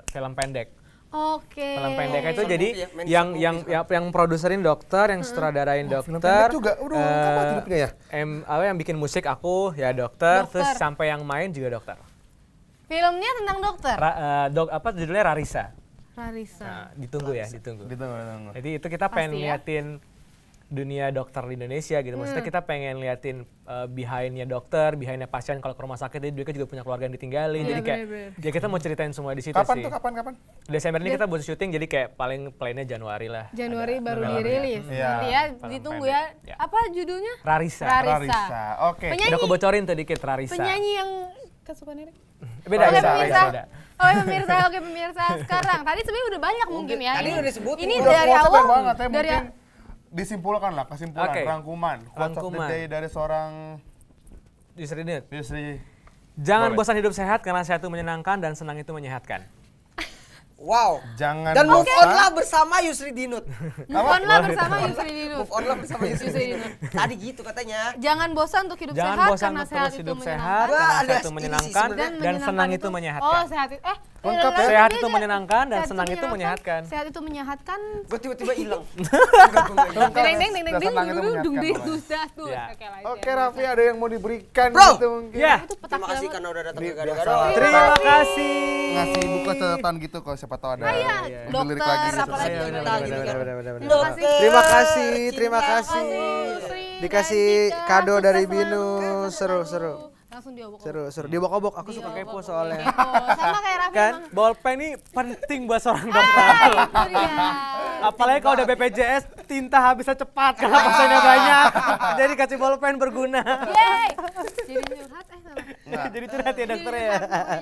film pendek. Oke. Film pendek itu Short jadi movie ya, main yang short yang movie yang produserin dokter, yang sutradarain film dokter. pendek juga? Udah, lengkap banget hidupnya ya? Yang bikin musik aku ya dokter, terus Dokter. sampai yang main juga dokter. Filmnya tentang dokter. Apa judulnya Rarisa. Rarisa. Nah, ditunggu ya, ditunggu. Ditunggu. Jadi itu kita pengen Pasti ya. liatin dunia dokter di Indonesia gitu. Maksudnya kita pengen liatin behind-nya dokter, behind-nya pasien kalau ke rumah sakit. Jadi mereka juga punya keluarga yang ditinggalin. Iya, Jadi kayak bener-bener. ya kita mau ceritain semua di situ Kapan sih. tuh, kapan? Desember ini kita buat syuting jadi kayak paling plannya Januari lah. Januari Ada baru filmnya. dirilis. Iya. Nanti ya Film ditunggu pendek. ya. Ya. Apa judulnya? Rarisa. Rarisa. Oke. Penyanyi. Udah aku bocorin tuh dikit Rarisa. Penyanyi yang kesukaan Erik. Beda, Oke beda, pemirsa. beda. Oke pemirsa. Sekarang tadi sebenarnya udah banyak mungkin ya. Tadi Ini- udah disebutin. Ini Udah dari konsep awal. banget ya, Dari mungkin disimpulkan lah, kesimpulan, Oke. rangkuman. Quotes of the Rangkuman. day dari seorang Yusri Dinut. Yusri. Jangan Boleh. bosan hidup sehat karena sehat itu menyenangkan dan senang itu menyehatkan. Wow. Jangan Dan move bosan. on lah bersama Yusri Dinut. Move on lah bersama Yusri Dinut. Move on lah bersama Yusri Yusri Dinut. Tadi gitu katanya. Jangan bosan untuk hidup Jangan sehat bosan karena untuk sehat terus itu hidup sehat menyenangkan. Wah, karena ada sehat itu ini sih menyenangkan sebenarnya. dan senang itu Oh, menyehatkan. sehat itu Lengkap ya? Sehat itu menyenangkan dan senang itu menyehatkan. Sehat itu menyehatkan. Gue tiba-tiba hilang. Deng deng deng deng Dan senang itu dung menyehatkan ding pokoknya. dusdas tuh. Ya. Oke lah. Oke Raffi, ada yang mau diberikan Bro. gitu mungkin? Ya, Itu petak Terima kasih banget. karena udah datang Ini ke Gado-Gado. biasa. terima kasih. Ngasih buku catatan gitu kalau siapa tahu ada. Iya, lirik dokter lagi gitu. apalagi Iya, dokter benar, gitu benar, kan. benar, benar, benar. Terima kasih. Terima kasih, terima Terima kasih. Yusri Dikasih dan Dika. kado Sukses dari selalu. Binus. Seru, Selalu. seru. Langsung diobok-obok. Seru. Diobok-obok, aku suka Diobok-obok. kepo soalnya. Kepo. Sama kayak Raffi Kan emang. bolpen ini penting buat seorang dokter. Itu dia. Apalagi kalau udah BPJS, tinta habisnya cepat karena pasiennya banyak. Jadi kasih bolpen berguna. Yeay. Jadi curhat sama. Jadi curhat ya dokter ya.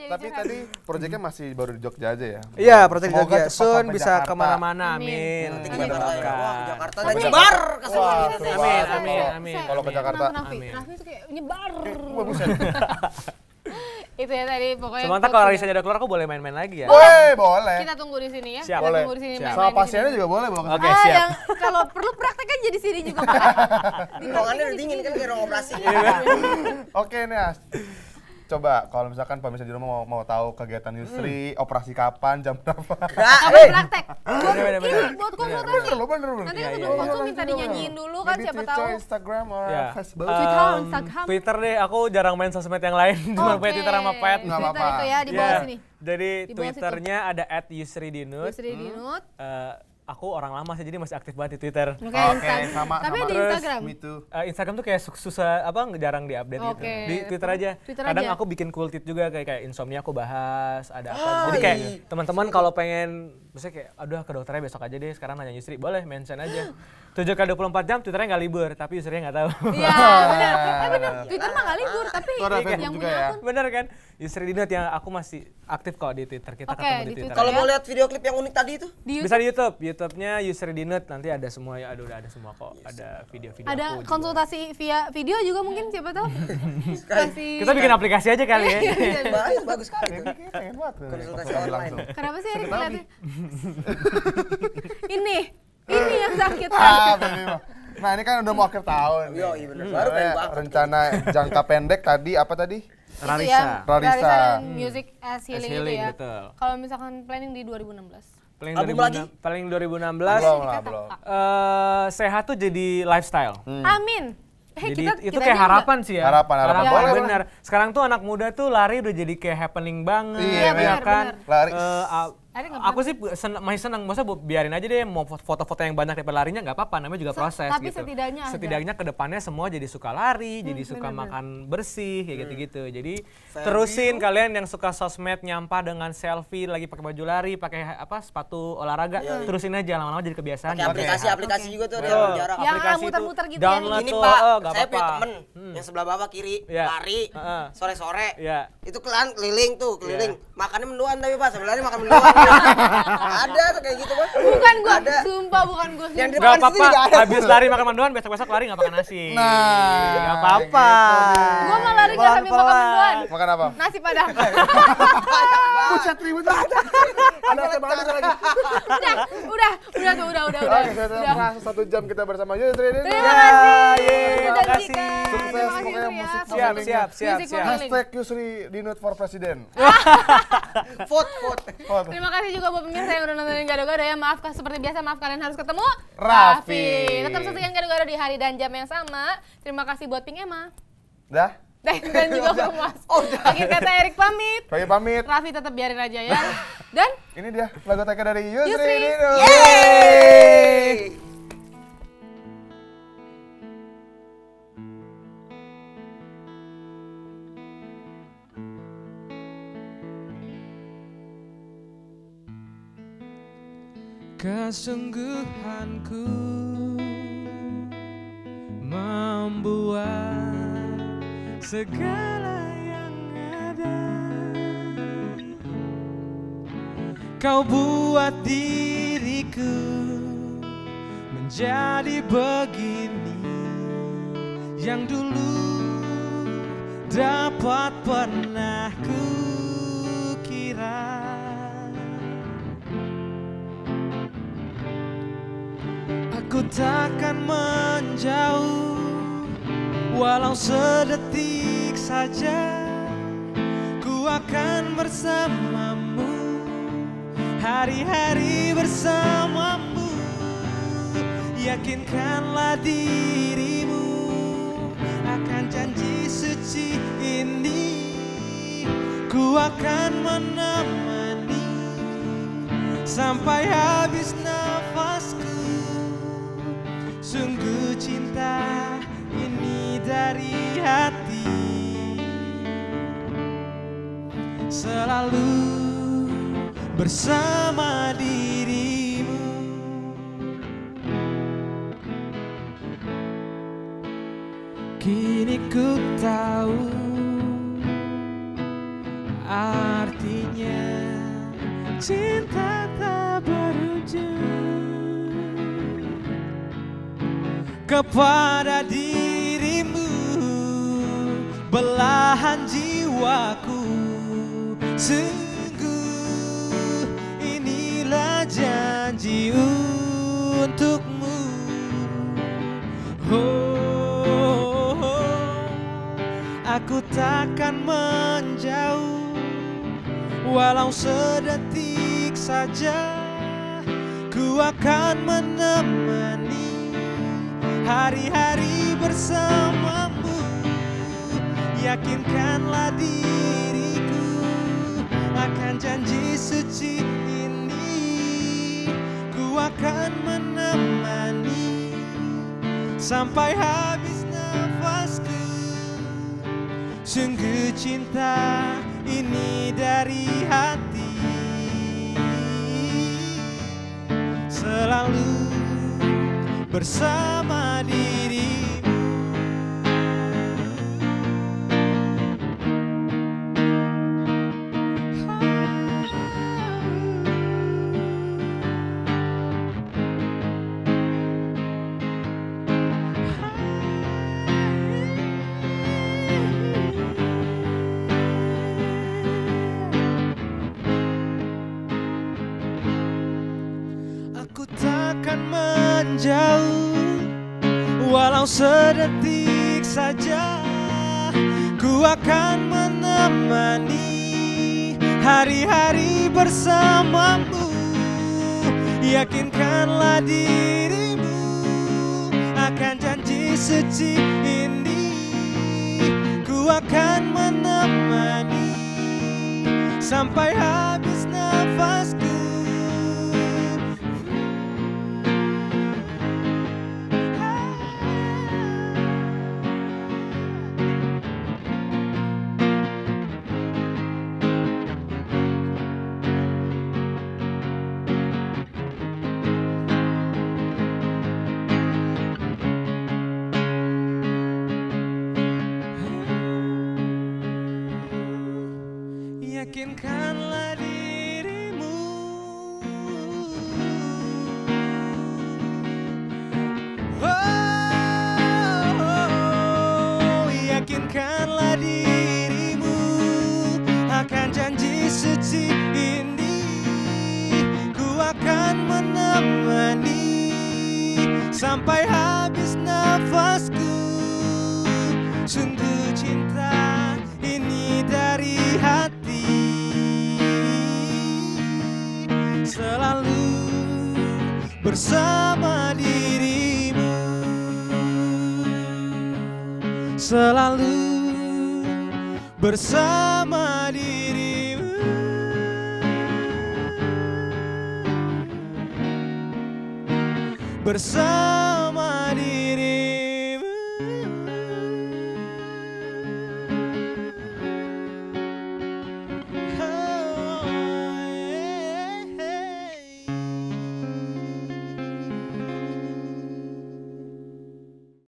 Tapi tadi proyeknya masih baru di Jogja aja ya? Iya, Project Semoga Jogja. cepat Soon sampai bisa Jakarta. kemana-mana. Mana amin. Nanti ke Gimana Jakarta ya. Raffi? Wah, ke Jakarta dan Sampai nyebar ke Wah, semua. seru Amin, banget. amin, amin. Kalau ke Jakarta. Raffi tuh kayak nyebar. Wah, buset. Itu ya tadi pokoknya. Sementara kalau Rarisa udah keluar, aku boleh main-main lagi ya. Woi, boleh. Kita tunggu di sini ya. Siap. Kita Boleh. tunggu di sini Siap. main-main Sama di pasiennya sini. juga boleh bawa ke Oke, sana. siap. Yang kalau perlu praktek aja di sini juga. Ruangannya udah dingin kan kayak ruang operasi. Oke nih, As. Coba kalau misalkan pemirsa di rumah mau tahu kegiatan Yusri, operasi kapan, jam berapa? Kamu praktek. Bener. Buat konsultasi. Bener. Nanti Iya, kan iya, sebelum iya. konsul minta dinyanyiin dulu kan Maybe siapa Twitter, tahu. Instagram, or Ya. Facebook. Twitter, Um, Instagram. Twitter deh, aku jarang main sosmed yang lain, cuma punya Twitter sama Pet. Nggak Twitter apa-apa. itu ya di bawah Ya, sini. Jadi Di bawah situ. Twitternya ada @yusridinut. Yusri Dinut. Aku orang lama sih, jadi masih aktif banget di Twitter. Oke, Oke, Instagram. sama. Tapi ada Terus, Instagram. Me too. Instagram tuh kayak susah jarang diupdate gitu. Oke. Di Twitter aja. Twitter Kadang aja. aku bikin cool tweet juga kayak insomnia aku bahas, ada apa. Ah, Jadi kayak iya. teman-teman kalau pengen misalnya kayak aduh ke dokternya besok aja deh, sekarang nanya Yusri, boleh mention aja. 7x24 jam Twitternya nggak libur, tapi usernya nggak tahu. Iya, benar. Benar. Twitter mah nggak libur, tapi Itu ada Facebook yang juga punya ya? akun. Bener kan? Yusri Dinut yang aku masih aktif kok di Twitter. Kita Oke, ketemu di di Twitter. Twitter. Kalau Ya. mau lihat video klip yang unik tadi itu, Di Bisa di YouTube. YouTube-nya Yusri Dinut, nanti ada semua ya. Aduh, udah ada semua kok. Ada video-video ada aku juga. konsultasi via video juga mungkin siapa tahu. Kasih. Kita bikin aplikasi aja kali ya. bagus sekali itu. Kayaknya pengen banget tuh, Konsultasi konsultasi online. langsung. Kenapa sih Erik ngeliatin? ini yang sakit. Memang. Nah, ini kan udah mau akhir tahun. Iya, iya bener. Baru pengen banget. Rencana jangka pendek tadi apa tadi? Itu ya, Rarisa. dan Music as Healing, itu Healing, ya. betul. Kalau misalkan planning di 2016. Paling Album lagi? Paling 2016. Belum lah, belum. Sehat tuh jadi lifestyle. Amin. Jadi itu kita kayak juga. harapan sih ya. Harapan. Boleh, bener. Sekarang tuh anak muda tuh lari udah jadi kayak happening banget. Iya, benar, kan. benar. Lari. Akhirnya nggak Aku sih masih senang, maksudnya biarin aja deh mau foto-foto yang banyak daripada larinya nggak apa-apa, namanya juga proses tapi gitu. setidaknya ke depannya semua jadi suka lari, jadi suka makan bersih kayak gitu-gitu. Jadi terusin kalian yang suka sosmed nyampah dengan selfie lagi pakai baju lari, pakai sepatu olahraga, terusin aja lama-lama jadi kebiasaan. Pakai aplikasi juga tuh dia jarak. yang aplikasi muter-muter gitu download Ini tuh, Pak, nggak saya punya apa-apa. temen yang sebelah bawah kiri Iya. lari sore-sore. Iya. Itu keliling. Makannya mendoan tapi Pak, sebenarnya makan mendoan. Ada tuh kayak gitu Pak. Bukan gua, Ada. sumpah bukan gua. Yang di Gak depan apa-apa, sini nggak ada. habis lari makan mendoan, besok-besok lari gak makan nasi. Gak apa-apa. Gua mau lari gak sambil makan mendoan. Makan apa? Nasi padang. Buset ribet banget. Ada apa banget lagi? Udah tuh, udah. Oke, sudah merasa 1 jam kita bersama Yusri ini. Terima kasih. Terima kasih. Sukses Terima kasih, pokoknya Yusri, ya. musik Siap. Music for healing. Hashtag Yusri Dinut for President. Vote. Terima kasih juga buat pemirsa yang udah nontonin Gado-Gado ya. Maaf seperti biasa, maaf kalian harus ketemu Raffi. Tetap saksikan Gado-Gado di hari dan jam yang sama. Terima kasih buat Pink Emma. Dah, Dan juga Bang Mas. Akhir kata Erik pamit. Kami pamit. Raffi tetap biarin aja ya. Dan Ini dia lagu TK dari Yusri Yusri. Dinut. Yeay. Kesungguhanku membuat segala yang ada. Kau buat diriku menjadi begini, yang dulu dapat pernah ku kira. Aku takkan menjauh, walau sedetik saja. Ku akan bersamamu, hari-hari bersamamu. Yakinkanlah dirimu akan janji suci ini. Ku akan menemani sampai habis nafasku. Sungguh cinta ini dari hati, selalu bersama dirimu. Kini ku tahu artinya cinta tak berujung. Kepada dirimu, belahan jiwaku. Sungguh inilah janji untukmu. Aku takkan menjauh, walau sedetik saja. Ku akan menemani hari-hari bersamamu. Yakinkanlah diriku akan janji suci ini. Ku akan menemani sampai habis nafasku. Sungguh cinta ini dari hati, selalu bersama dirimu. Aku takkan menjauh, walau sedetik saja. Ku akan menemani hari-hari bersamamu. Yakinkanlah dirimu akan janji suci ini. Ku akan menemani sampai habis nafasku. yakinkanlah dirimu. Yakinkanlah dirimu akan janji suci ini. Ku akan menemani sampai habis nafasku. Sungguh cinta ini dari hati, selalu bersama dirimu, selalu bersama dirimu, bersama